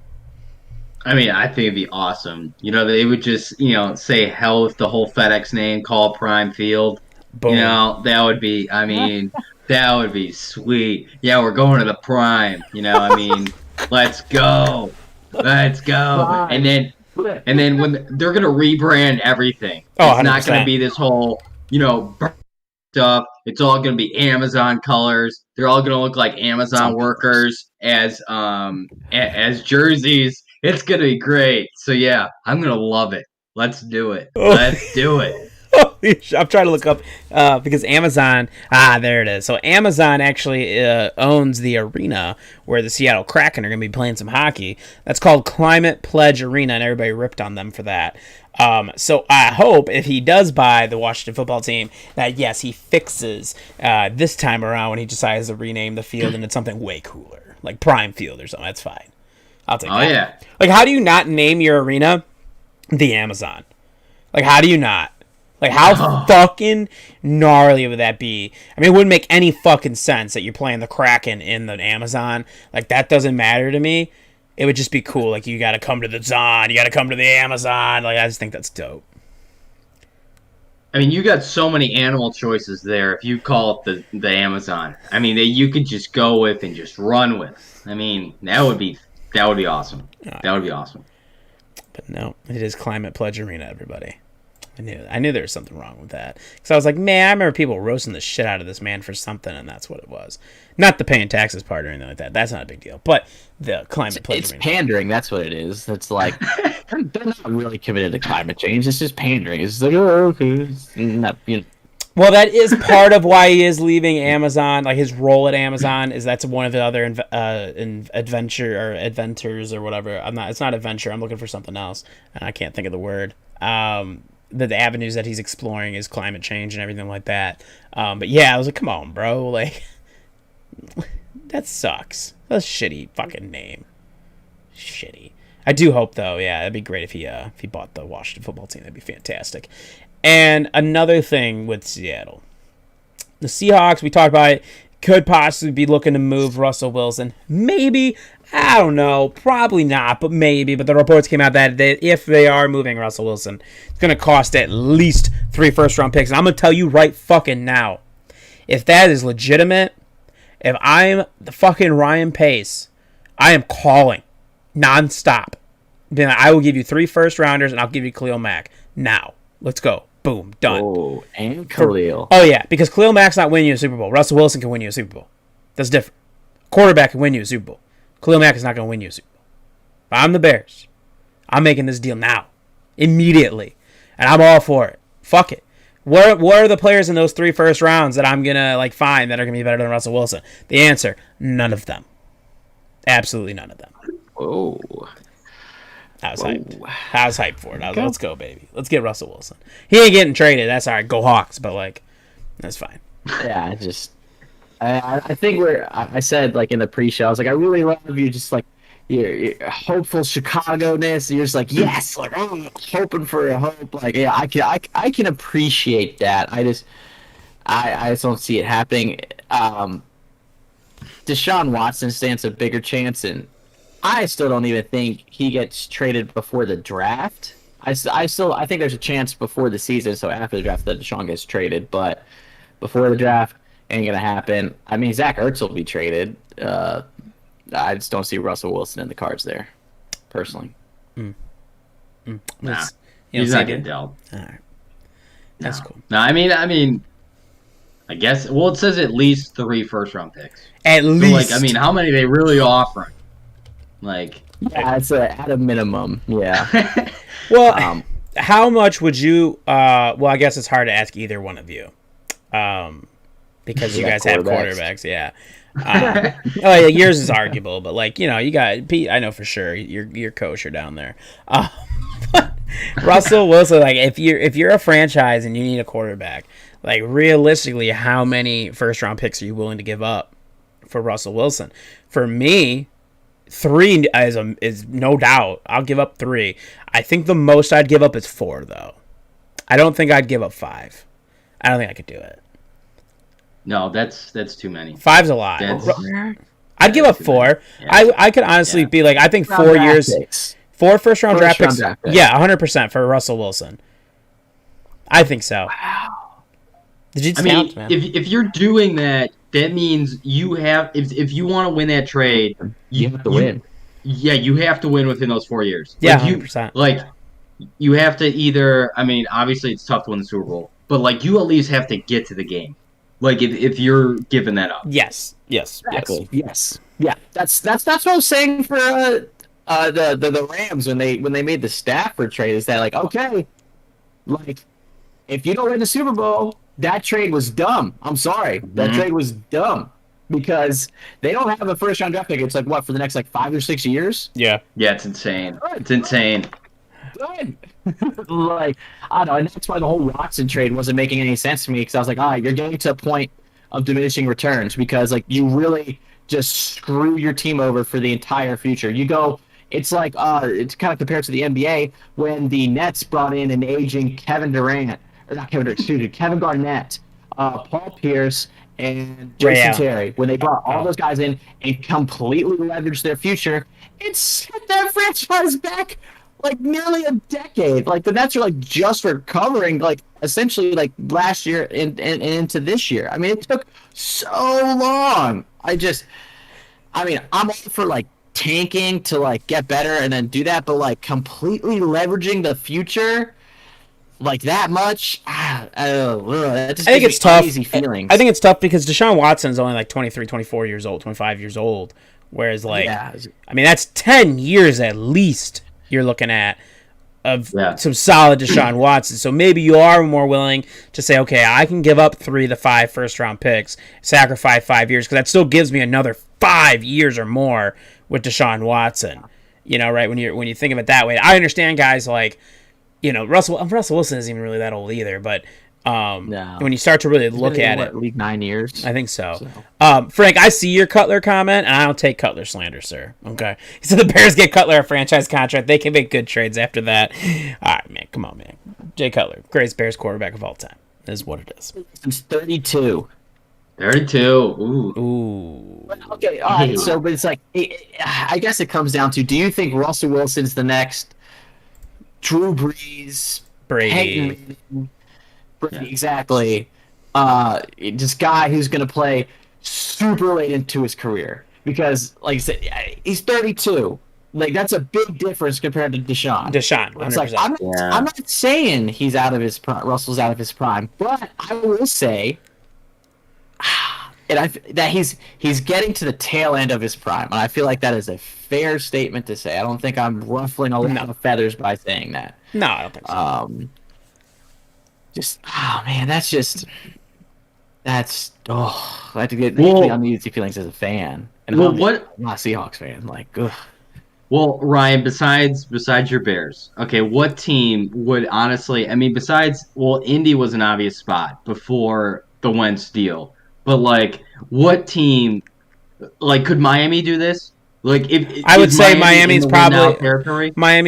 Speaker 3: I think it'd be awesome. They would just, say hell with the whole FedEx name, call Prime Field. Boom. That would be, that would be sweet. Yeah, we're going to the Prime. Let's go. Let's go. And then when they're going to rebrand everything, it's not going to be this whole, stuff. It's all going to be Amazon colors. They're all going to look like Amazon workers as jerseys. It's going to be great. So yeah, I'm going to love it. Let's do it. Let's do it.
Speaker 1: I'm trying to look up because Amazon. There it is. So Amazon actually owns the arena where the Seattle Kraken are going to be playing some hockey. That's called Climate Pledge Arena, and everybody ripped on them for that. So I hope if he does buy the Washington football team that yes, he fixes this time around when he decides to rename the field and it's something way cooler, like Prime Field or something. That's fine. I'll take that.
Speaker 3: Yeah.
Speaker 1: How do you not name your arena the Amazon? How do you not? How fucking gnarly would that be? It wouldn't make any fucking sense that you're playing the Kraken in the Amazon. That doesn't matter to me. It would just be cool. You got to come to the Zon. You got to come to the Amazon. I just think that's dope.
Speaker 3: I mean, you got so many animal choices there. If you call it the Amazon, I mean, that you could just go with and just run with. I mean, that would be awesome. That would be awesome.
Speaker 1: But no, it is Climate Pledge Arena, everybody. I knew there was something wrong with that. Because I was like, man, I remember people roasting the shit out of this man for something, and that's what it was. Not the paying taxes part or anything like that. That's not a big deal. But the Climate Pledge Arena.
Speaker 2: It's pandering. That's what it is. It's like, they're not really committed to climate change. It's just pandering. It's like, oh, okay. It's not, you know.
Speaker 1: Well, that is part of why he is leaving Amazon. Like, his role at Amazon is that's one of the other adventures or whatever. It's not adventure. I'm looking for something else, and I can't think of the word. The avenues that he's exploring is climate change and everything like that. But yeah, I was like, come on, bro. Like, that sucks. That's a shitty fucking name. Shitty. I do hope, though, yeah, it'd be great if he bought the Washington football team. That'd be fantastic. And another thing with Seattle. The Seahawks, we talked about it, could possibly be looking to move Russell Wilson. Maybe. I don't know. Probably not, but maybe. But the reports came out that if they are moving Russell Wilson, it's going to cost at least 3 first-round picks. And I'm going to tell you right fucking now, if that is legitimate, if I'm the fucking Ryan Pace, I am calling nonstop. Then I will give you 3 first-rounders, and I'll give you Khalil Mack. Now. Let's go. Boom. Done.
Speaker 2: Oh, and Khalil.
Speaker 1: Oh, yeah, because Khalil Mack's not winning you a Super Bowl. Russell Wilson can win you a Super Bowl. That's different. Quarterback can win you a Super Bowl. Khalil Mack is not going to win you a Super Bowl. But I'm the Bears. I'm making this deal now. Immediately. And I'm all for it. Fuck it. What are the players in those 3 first rounds that I'm going to find that are going to be better than Russell Wilson? The answer, none of them. Absolutely none of them.
Speaker 2: Oh.
Speaker 1: I was hyped for it. Let's go, baby. Let's get Russell Wilson. He ain't getting traded. That's all right. Go Hawks. But, that's fine.
Speaker 2: Yeah, I think I said, in the pre-show, I was like, I really love you, just, your hopeful Chicago-ness. You're just like, yes, I'm hoping for a hope. Yeah, I can appreciate that. I just don't see it happening. Deshaun Watson stands a bigger chance, and I still don't even think he gets traded before the draft. I think there's a chance before the season, so after the draft that Deshaun gets traded, but before the draft ain't gonna happen. I mean, Zach Ertz will be traded. I just don't see Russell Wilson in the cards there, personally.
Speaker 3: Nah, he's not getting dealt.
Speaker 1: All right, that's cool.
Speaker 3: No, I mean, I guess. Well, it says at least 3 first-round picks.
Speaker 1: At least.
Speaker 3: So, how many are they really offering?
Speaker 2: Yeah, it's at a minimum. Yeah.
Speaker 1: Well, how much would you? Well, I guess it's hard to ask either one of you, because you guys have quarterbacks. Yeah. Oh yeah, yours is arguable, but you got Pete. I know for sure you're kosher down there. Russell Wilson, if you're a franchise and you need a quarterback, realistically, how many first round picks are you willing to give up for Russell Wilson? For me, 3 is no doubt. I'll give up 3. I think the most I'd give up is 4, though. I don't think I'd give up 5. I don't think I could do it.
Speaker 3: No, that's too many.
Speaker 1: 5's a lot. I'd give up 4. Yeah. I could honestly be I think 4 years, picks. 4 first round draft picks. Yeah, 100% for Russell Wilson. I think so.
Speaker 2: Wow.
Speaker 1: Did you count, man?
Speaker 3: If you're doing that, that means you have. If you want to win that trade,
Speaker 2: you have to win.
Speaker 3: Yeah, you have to win within those 4 years.
Speaker 1: Yeah, 100%.
Speaker 3: You have to either. I mean, obviously it's tough to win the Super Bowl, but you at least have to get to the game. If you're giving that up.
Speaker 1: Yes.
Speaker 2: Exactly. Yes. Yeah. That's what I was saying for the Rams when they made the Stafford trade. Is that okay, if you don't win the Super Bowl, that trade was dumb. I'm sorry, that trade was dumb because they don't have a first round draft pick. It's for the next 5 or 6 years.
Speaker 1: Yeah.
Speaker 3: Yeah, it's insane. It's insane.
Speaker 2: Good. I don't know, and that's why the whole Watson trade wasn't making any sense to me because I was like, you're getting to a point of diminishing returns because you really just screw your team over for the entire future. You go, it's it's kind of compared to the NBA when the Nets brought in an aging Kevin Garnett, Paul Pierce, and Jason Terry. When they brought all those guys in and completely leveraged their future, it set that franchise back like nearly a decade. Like the Nets are like just recovering, like essentially like last year and into this year. I mean, it took so long. I'm all for like tanking to like get better and then do that, but like completely leveraging the future like that much, I don't know. That just
Speaker 1: I think
Speaker 2: gives
Speaker 1: it's
Speaker 2: me
Speaker 1: tough.
Speaker 2: uneasy feelings.
Speaker 1: I think it's tough because Deshaun Watson is only like 23, 24 years old, 25 years old. Whereas, like,
Speaker 2: Yeah.
Speaker 1: I mean, that's 10 years at least you're looking at of
Speaker 3: Yeah.
Speaker 1: some solid Deshaun Watson. So maybe you are more willing to say, okay, I can give up 3 to 5 first-round picks, sacrifice 5 years, because that still gives me another 5 years or more with Deshaun Watson. You know, right? When you think of it that way, I understand guys like, you know, Russell Wilson isn't even really that old either, but
Speaker 2: No.
Speaker 1: when you start to really look at it,
Speaker 2: league 9 years.
Speaker 1: I think so. Frank, I see your Cutler comment, and I don't take Cutler slander, sir. Okay. He said the Bears get Cutler a franchise contract. They can make good trades after that. All right, man. Come on, man. Jay Cutler, greatest Bears quarterback of all time. Is what it is.
Speaker 2: It's 32.
Speaker 3: 32. Ooh.
Speaker 1: Ooh.
Speaker 2: Okay, all right. So, but it's like, I guess it comes down to: do you think Russell Wilson's the next Drew Brees,
Speaker 1: Brady?
Speaker 2: Peyton Manning, Brady, exactly. This guy who's going to play super late into his career because, like I said, he's 32. Like that's a big difference compared to Deshaun.
Speaker 1: 100%.
Speaker 2: It's like I'm not saying he's out of his prime. Russell's out of his prime, but I will say, that he's getting to the tail end of his prime, and I feel like that is a fair statement to say. I don't think I'm ruffling a lot of feathers by saying that.
Speaker 1: No, I don't think so.
Speaker 2: That makes me uneasy feelings as a fan. And I'm not a Seahawks fan. Like, ugh.
Speaker 3: Well, Ryan, besides your Bears, okay, what team would honestly? I mean, Indy was an obvious spot before the Wentz deal, but like, what team? Like, could Miami do this? Like, if
Speaker 1: I would say Miami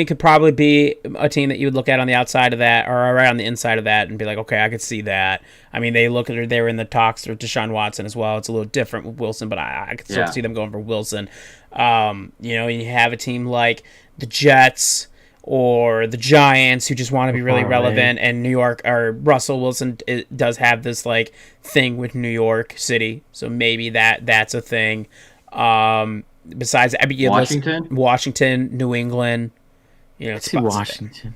Speaker 1: could probably be a team that you would look at on the outside of that or right on the inside of that and be like, okay, I could see that. I mean, they were in the talks with Deshaun Watson as well. It's a little different with Wilson, but I could still see them going for Wilson. You know, you have a team like the Jets or the Giants who just want to be really relevant, and New York or Russell Wilson does have this like thing with New York City, so maybe that's a thing. Besides, I mean, Washington, New England, you know,
Speaker 2: to Washington.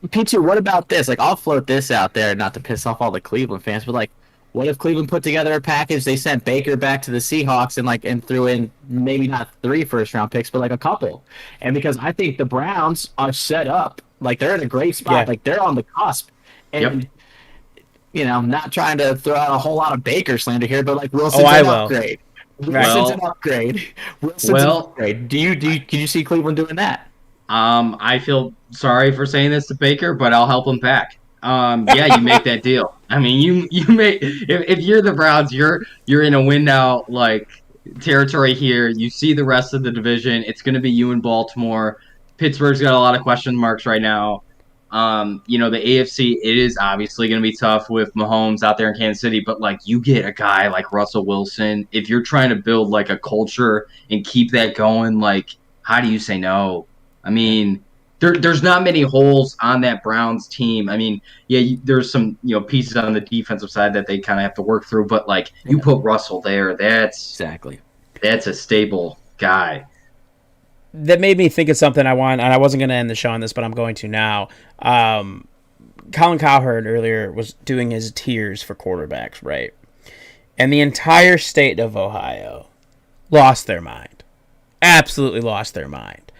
Speaker 2: P2, what about this? Like, I'll float this out there, not to piss off all the Cleveland fans, but like, what if Cleveland put together a package? They sent Baker back to the Seahawks and threw in maybe not 3 first-round picks, but like a couple. And because I think the Browns are set up, like they're in a great spot, like they're on the cusp. And you know, not trying to throw out a whole lot of Baker slander here, but like Wilson's an upgrade. Wilson's an upgrade. Can you see Cleveland doing that?
Speaker 3: I feel sorry for saying this to Baker, but I'll help him back. Yeah, you make that deal. I mean, you make if you're the Browns, you're in a win now like territory here. You see the rest of the division. It's going to be you in Baltimore. Pittsburgh's got a lot of question marks right now. You know, the AFC, it is obviously going to be tough with Mahomes out there in Kansas City, but like you get a guy like Russell Wilson, if you're trying to build like a culture and keep that going, like how do you say no? I mean, there's not many holes on that Browns team. I mean, there's some, you know, pieces on the defensive side that they kind of have to work through, but like you put Russell there, that's a stable guy.
Speaker 1: That made me think of something I want, and I wasn't going to end the show on this, but I'm going to now. Colin Cowherd earlier was doing his tiers for quarterbacks, right? And the entire state of Ohio lost their mind. Absolutely lost their mind.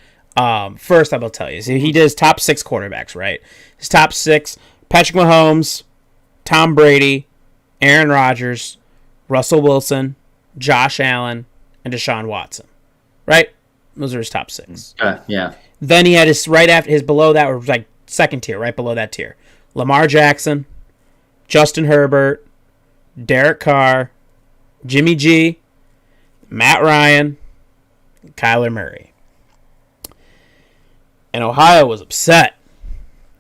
Speaker 1: First, I will tell you, so he did his top 6 quarterbacks, right? His top 6, Patrick Mahomes, Tom Brady, Aaron Rodgers, Russell Wilson, Josh Allen, and Deshaun Watson, right? Those are his top 6.
Speaker 3: Yeah.
Speaker 1: Then he had his right after his below that were like second tier, right below that tier. Lamar Jackson, Justin Herbert, Derek Carr, Jimmy G, Matt Ryan, Kyler Murray. And Ohio was upset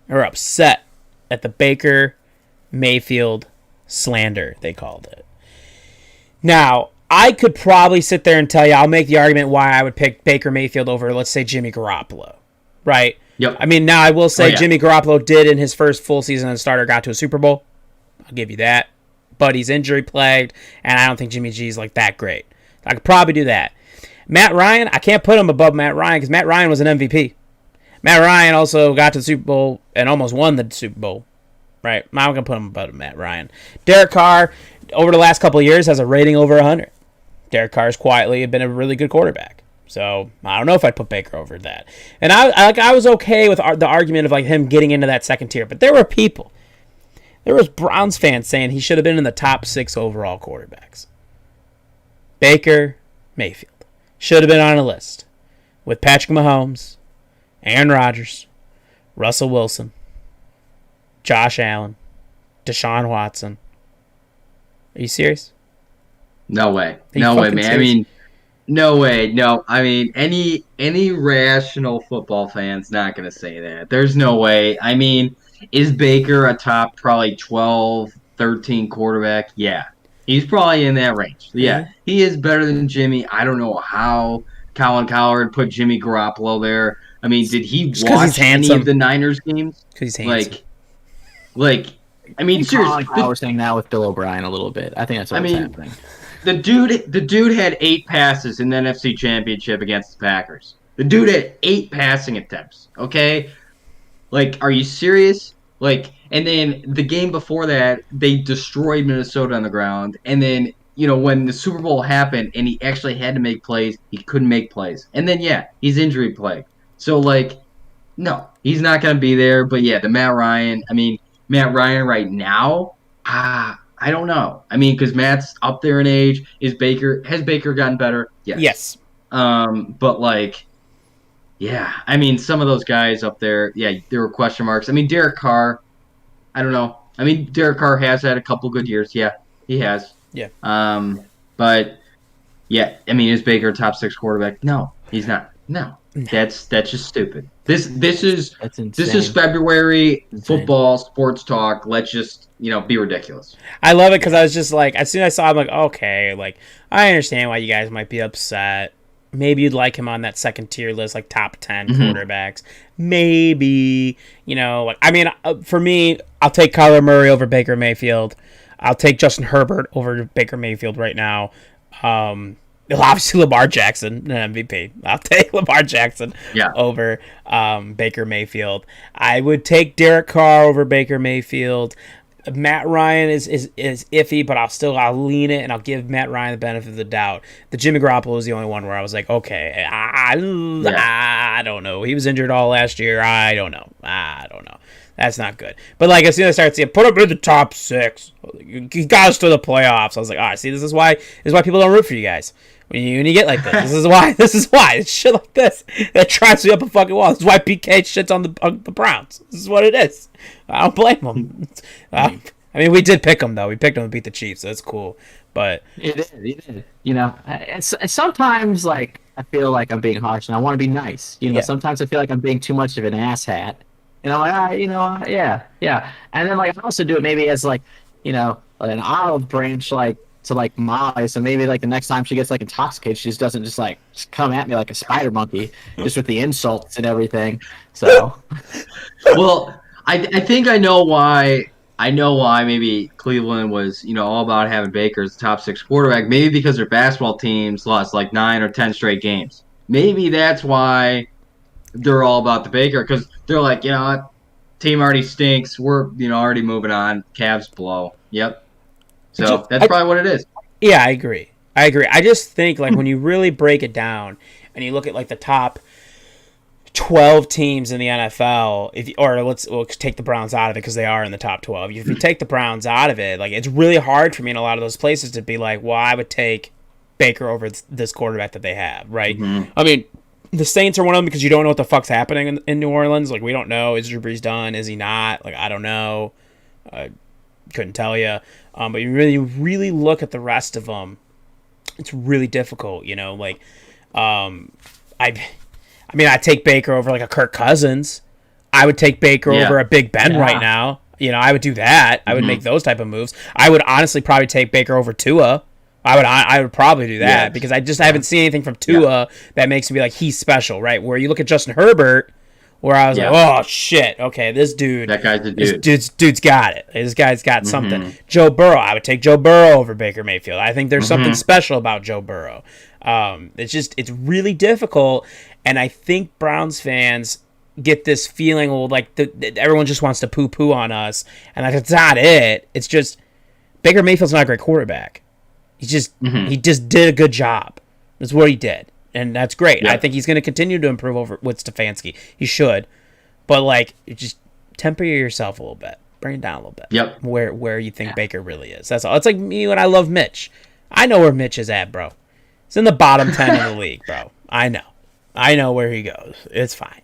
Speaker 1: at the Baker Mayfield slander, they called it. Now, I could probably sit there and tell you, I'll make the argument why I would pick Baker Mayfield over, let's say, Jimmy Garoppolo, right?
Speaker 3: Yep.
Speaker 1: I mean, now I will say Jimmy Garoppolo did in his first full season as a starter got to a Super Bowl. I'll give you that. But he's injury plagued, and I don't think Jimmy G's like that great. I could probably do that. Matt Ryan, I can't put him above Matt Ryan because Matt Ryan was an MVP. Matt Ryan also got to the Super Bowl and almost won the Super Bowl. Right? I'm going to put him above Matt Ryan. Derek Carr, over the last couple of years, has a rating over 100. Derek Carr's quietly been a really good quarterback. So I don't know if I'd put Baker over that. And I was okay with the argument of like him getting into that second tier. But there were people. There was Browns fans saying he should have been in the top 6 overall quarterbacks. Baker Mayfield should have been on a list with Patrick Mahomes, Aaron Rodgers, Russell Wilson, Josh Allen, Deshaun Watson. Are you serious?
Speaker 3: No way. No way, man. Serious? I mean, no way. No. I mean, any rational football fan's not going to say that. There's no way. I mean, is Baker a top probably 12, 13 quarterback? Yeah. He's probably in that range. Yeah. Mm-hmm. He is better than Jimmy. I don't know how Colin Cowherd put Jimmy Garoppolo there. I mean, did he watch any of the Niners games?
Speaker 1: Because he's handsome.
Speaker 3: Like, I mean, seriously.
Speaker 2: We're saying now with Bill O'Brien a little bit. I think that's what's happening.
Speaker 3: The dude had 8 passes in the NFC Championship against the Packers. The dude had 8 passing attempts. Okay, like, are you serious? Like, and then the game before that, they destroyed Minnesota on the ground. And then, when the Super Bowl happened and he actually had to make plays, he couldn't make plays. And then, he's injury plagued. So, like, no, he's not going to be there. But, the Matt Ryan right now, I don't know. I mean, because Matt's up there in age. Has Baker gotten better?
Speaker 1: Yes.
Speaker 3: But, like, I mean, some of those guys up there, there were question marks. I mean, Derek Carr, I don't know. I mean, Derek Carr has had a couple good years. Yeah, he has.
Speaker 1: Yeah.
Speaker 3: But, I mean, is Baker a top 6 quarterback? No, he's not. No. That's just stupid. This is February football sports talk. Let's just be ridiculous.
Speaker 1: I love it because I was just like, as soon as I saw him, like, okay, like I understand why you guys might be upset. Maybe you'd like him on that second tier list, like top 10 quarterbacks. Maybe like I mean, for me, I'll take Kyler Murray over Baker Mayfield. I'll take Justin Herbert over Baker Mayfield right now. Obviously, Lamar Jackson, an MVP. I'll take Lamar Jackson over Baker Mayfield. I would take Derek Carr over Baker Mayfield. Matt Ryan is iffy, but I'll lean it, and I'll give Matt Ryan the benefit of the doubt. The Jimmy Garoppolo is the only one where I was like, okay, I don't know. He was injured all last year. I don't know. That's not good. But like as soon as I started seeing put him in the top 6, he got us to the playoffs. I was like, all right, see, this is why people don't root for you guys. When you get like this, this is why it's shit like this that drives me up a fucking wall. This is why PK shits on the Browns. This is what it is. I don't blame him. I mean, we did pick them though. We picked them to beat the Chiefs. So that's cool. But
Speaker 2: it is. Sometimes like I feel like I'm being harsh and I want to be nice. Sometimes I feel like I'm being too much of an asshat. And I'm like, yeah. And then like I also do it maybe as like an olive branch like to like Molly, so maybe like the next time she gets like intoxicated, she just doesn't just come at me like a spider monkey, just with the insults and everything. So,
Speaker 3: well, I think I know why. I know why maybe Cleveland was all about having Baker as the top 6 quarterback. Maybe because their basketball teams lost like 9 or 10 straight games. Maybe that's why they're all about the Baker, because they're like, team already stinks. We're already moving on. Cavs blow. Yep. So that's probably what it is. Yeah,
Speaker 1: I agree. I just think like when you really break it down and you look at like the top 12 teams in the NFL, we'll take the Browns out of it because they are in the top 12. If you take the Browns out of it, like it's really hard for me in a lot of those places to be like, well, I would take Baker over this quarterback that they have, right? Mm-hmm. I mean, the Saints are one of them because you don't know what the fuck's happening in New Orleans. Like we don't know, is Drew Brees done? Is he not? Like I don't know. Couldn't tell you. But you really look at the rest of them, it's really difficult, like, I take Baker over like a Kirk Cousins. I would take Baker over a Big Ben right now. I would do that. I would make those type of moves. I would honestly probably take Baker over Tua. I would probably do that because I haven't seen anything from Tua that makes me be like, he's special, right? Where you look at Justin Herbert, where I was like, oh shit, okay, this dude,
Speaker 3: that guy's the dude.
Speaker 1: Dude's got it. This guy's got something. Joe Burrow, I would take Joe Burrow over Baker Mayfield. I think there's something special about Joe Burrow. It's really difficult, and I think Browns fans get this feeling, well, like everyone just wants to poo-poo on us, and that's not it. It's just Baker Mayfield's not a great quarterback. He just did a good job. That's what he did, and that's great. Yep. I think he's going to continue to improve over with Stefanski. He should, but like, just temper yourself a little bit, bring it down a little bit.
Speaker 3: Yep.
Speaker 1: Where you think Baker really is. That's all. It's like me when I love Mitch. I know where Mitch is at, bro. He's in the bottom 10 of the league, bro. I know where he goes. It's fine.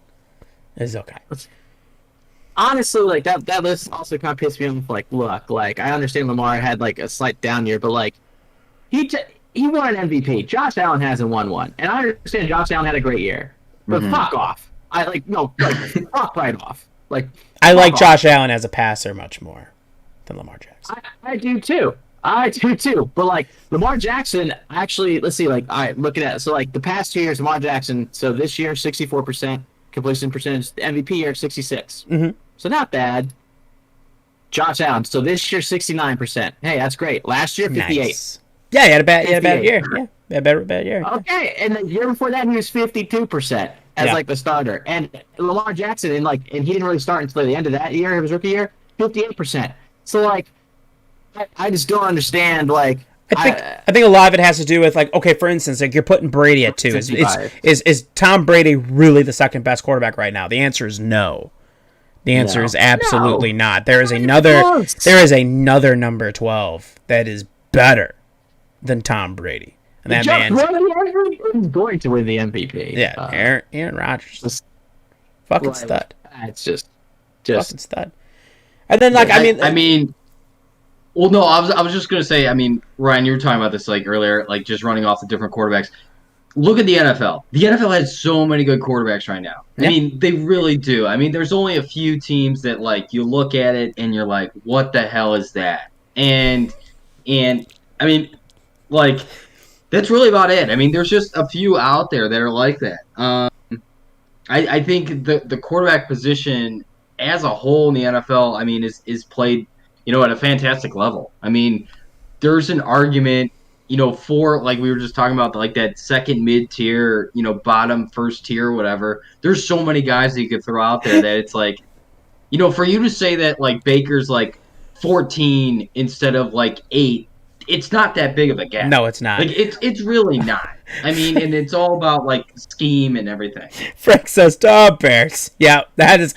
Speaker 1: It's okay.
Speaker 2: Honestly, like that list also kind of pissed me off. Like, look, like I understand Lamar had like a slight down year, but like he won an MVP. Josh Allen hasn't won one, and I understand Josh Allen had a great year, but fuck off. Fuck right off. Like
Speaker 1: I like Josh Allen as a passer much more than Lamar Jackson.
Speaker 2: I do too. But like Lamar Jackson, actually, let's see. Like, all right, looking at it. So like the past 2 years, Lamar Jackson. So this year, 64% completion percentage. The MVP year, 66. So not bad. Josh Allen. So this year, 69%. Hey, that's great. Last year, 58. Nice.
Speaker 1: Yeah, he had a bad year. Yeah, he had a bad year.
Speaker 2: Okay, and the year before that, he was 52% as like the starter. And Lamar Jackson, and he didn't really start until the end of that year, his rookie year, 58%. So like, I just don't understand. Like,
Speaker 1: I think a lot of it has to do with, like, okay, for instance, like you're putting Brady at 2. Is Tom Brady really the second best quarterback right now? The answer is no. The answer is absolutely not. There is another number 12 that is better than Tom Brady, and that man's
Speaker 2: going to win the MVP.
Speaker 1: Yeah, Aaron Rodgers, fucking stud.
Speaker 2: It's just
Speaker 1: fucking stud. And then, like, I mean.
Speaker 3: Well, no, I was just gonna say. I mean, Ryan, you were talking about this like earlier, like just running off the different quarterbacks. Look at the NFL. The NFL has so many good quarterbacks right now. Yeah. I mean, they really do. I mean, there's only a few teams that like you look at it and you're like, what the hell is that? And I mean, like that's really about it. I mean, there's just a few out there that are like that. I think the quarterback position as a whole in the NFL, I mean, is played, at a fantastic level. I mean, there's an argument, for, like we were just talking about, like that second mid-tier, bottom first tier, whatever. There's so many guys that you could throw out there that it's like, for you to say that, like, Baker's, like, 14 instead of, like, 8, it's not that big of a gap.
Speaker 1: No, it's not.
Speaker 3: Like, it's really not. I mean, and it's all about, like, scheme and everything.
Speaker 1: Frank says, Bears. Yeah, that is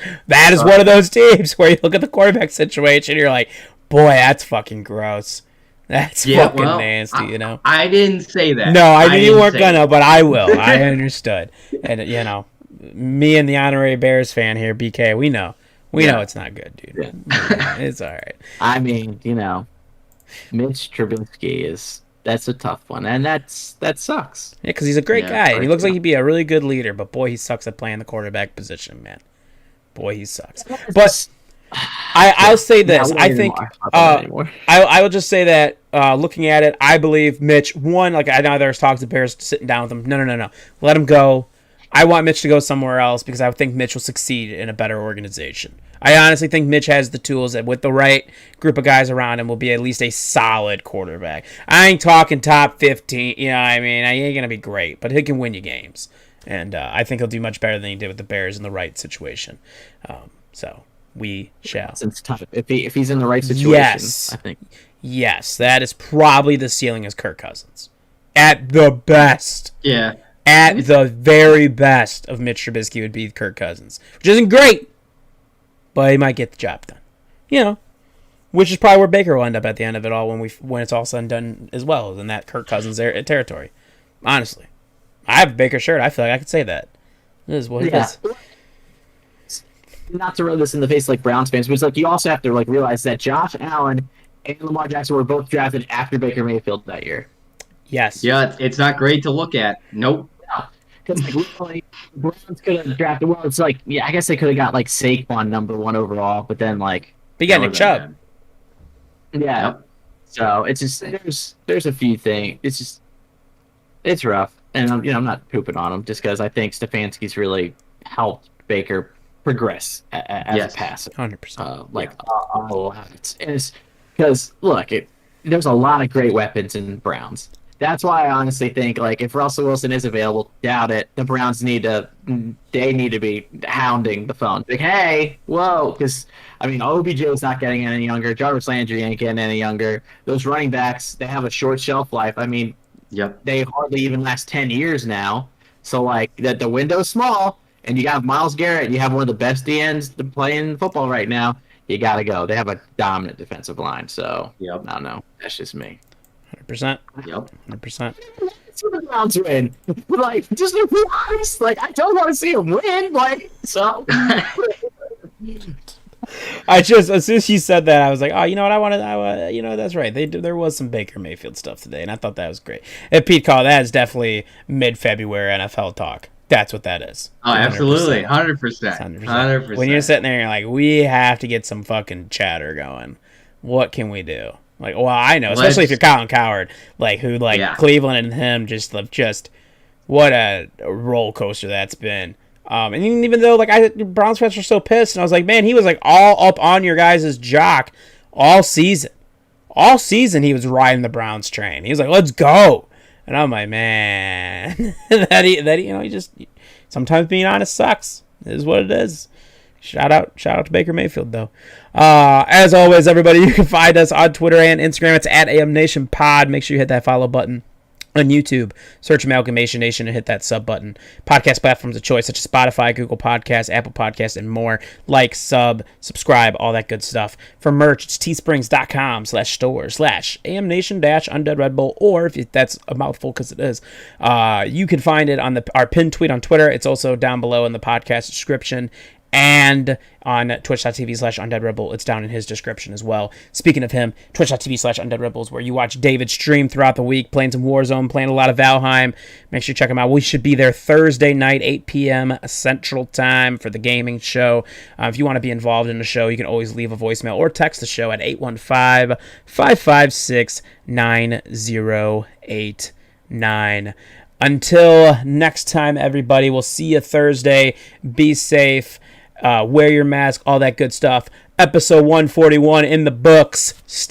Speaker 1: one of those teams where you look at the quarterback situation, you're like, boy, that's fucking gross. That's fucking nasty,
Speaker 3: I didn't say that.
Speaker 1: No, I knew you weren't gonna, but I will. I understood. And, me and the honorary Bears fan here, BK, we know. We know it's not good, dude. Yeah. It's all right.
Speaker 2: I mean, Mitch Trubisky that's a tough one, and that sucks.
Speaker 1: Yeah, because he's a great guy, and he looks like he'd be a really good leader, but boy, he sucks at playing the quarterback position, man. Boy, he sucks. But I'll say this. I think I will just say that looking at it, I believe Mitch, one, like I know there's talks of Bears sitting down with him. No. Let him go. I want Mitch to go somewhere else because I think Mitch will succeed in a better organization. I honestly think Mitch has the tools that with the right group of guys around him will be at least a solid quarterback. I ain't talking top 15, I mean, I ain't going to be great, but he can win you games. And I think he'll do much better than he did with the Bears in the right situation. So we shall.
Speaker 2: It's tough. If he's in the right situation,
Speaker 1: yes.
Speaker 2: I think.
Speaker 1: Yes, that is probably the ceiling as Kirk Cousins. At the best.
Speaker 3: Yeah.
Speaker 1: At the very best of Mitch Trubisky would be Kirk Cousins, which isn't great, but he might get the job done. Which is probably where Baker will end up at the end of it all when it's all said and done as well, in that Kirk Cousins territory. Honestly, I have a Baker shirt. I feel like I could say that. This is what it is.
Speaker 2: Not to rub this in the face like Browns fans, but it's like you also have to realize that Josh Allen and Lamar Jackson were both drafted after Baker Mayfield that year.
Speaker 1: Yes.
Speaker 3: Yeah, it's not great to look at. Nope.
Speaker 2: Because the Browns could have drafted. Well, it's like, I guess they could have got Saquon number 1 overall, but then
Speaker 1: But you got Nick Chubb.
Speaker 2: Yeah. Yep. So it's just there's a few things. It's rough, and I'm not pooping on him just because I think Stefanski's really helped Baker progress as a passer.
Speaker 1: 100%.
Speaker 2: A lot. And it's because look, there's a lot of great weapons in the Browns. That's why I honestly think like if Russell Wilson is available, doubt it. The Browns need to be hounding the phone. Like, hey, whoa, because I mean OBJ's not getting any younger. Jarvis Landry ain't getting any younger. Those running backs, they have a short shelf life. I mean, they hardly even last 10 years now. So like the window's small, and you got Myles Garrett. You have one of the best DNs to play in football right now. You got to go. They have a dominant defensive line. So I don't know. That's just me.
Speaker 1: 100%.
Speaker 3: Yep.
Speaker 1: 100%.
Speaker 2: That's what the Browns win. But like, just to be honest, like I don't want to see them win. Like, so.
Speaker 1: I just as soon as she said that, I was like, oh, you know what? You know, that's right. There was some Baker Mayfield stuff today, and I thought that was great. And Pete called that is definitely mid-February NFL talk. That's what that is.
Speaker 3: Oh, absolutely, 100%.
Speaker 1: When you're sitting there, and you're like, we have to get some fucking chatter going. What can we do? Like, well, I know, especially if you're Colin Cowherd, like who, like Cleveland and him, just what a roller coaster that's been. And even though Browns fans were so pissed, and I was like, man, he was like all up on your guys' jock all season. All season he was riding the Browns train. He was like, let's go. And I'm like, man, he just sometimes being honest sucks. It is what it is. Shout out to Baker Mayfield though. As always, everybody, you can find us on Twitter and Instagram. It's at AMNationPod. Make sure you hit that follow button. On YouTube, search Amalgamation Nation and hit that sub button. Podcast platforms of choice such as Spotify, Google Podcasts, Apple Podcasts, and more. Like, subscribe, all that good stuff. For merch, it's teesprings.com/store/AMNation-Undead Red Bull, or if that's a mouthful because it is, you can find it on our pinned tweet on Twitter. It's also down below in the podcast description. And on twitch.tv/UndeadRebel, it's down in his description as well. Speaking of him, twitch.tv/UndeadRebel is where you watch David stream throughout the week, playing some Warzone, playing a lot of Valheim. Make sure you check him out. We should be there Thursday night, 8 p.m. Central Time for the gaming show. If you want to be involved in the show, you can always leave a voicemail or text the show at 815-556-9089. Until next time, everybody, we'll see you Thursday. Be safe. Wear your mask, all that good stuff. Episode 141 in the books. Stay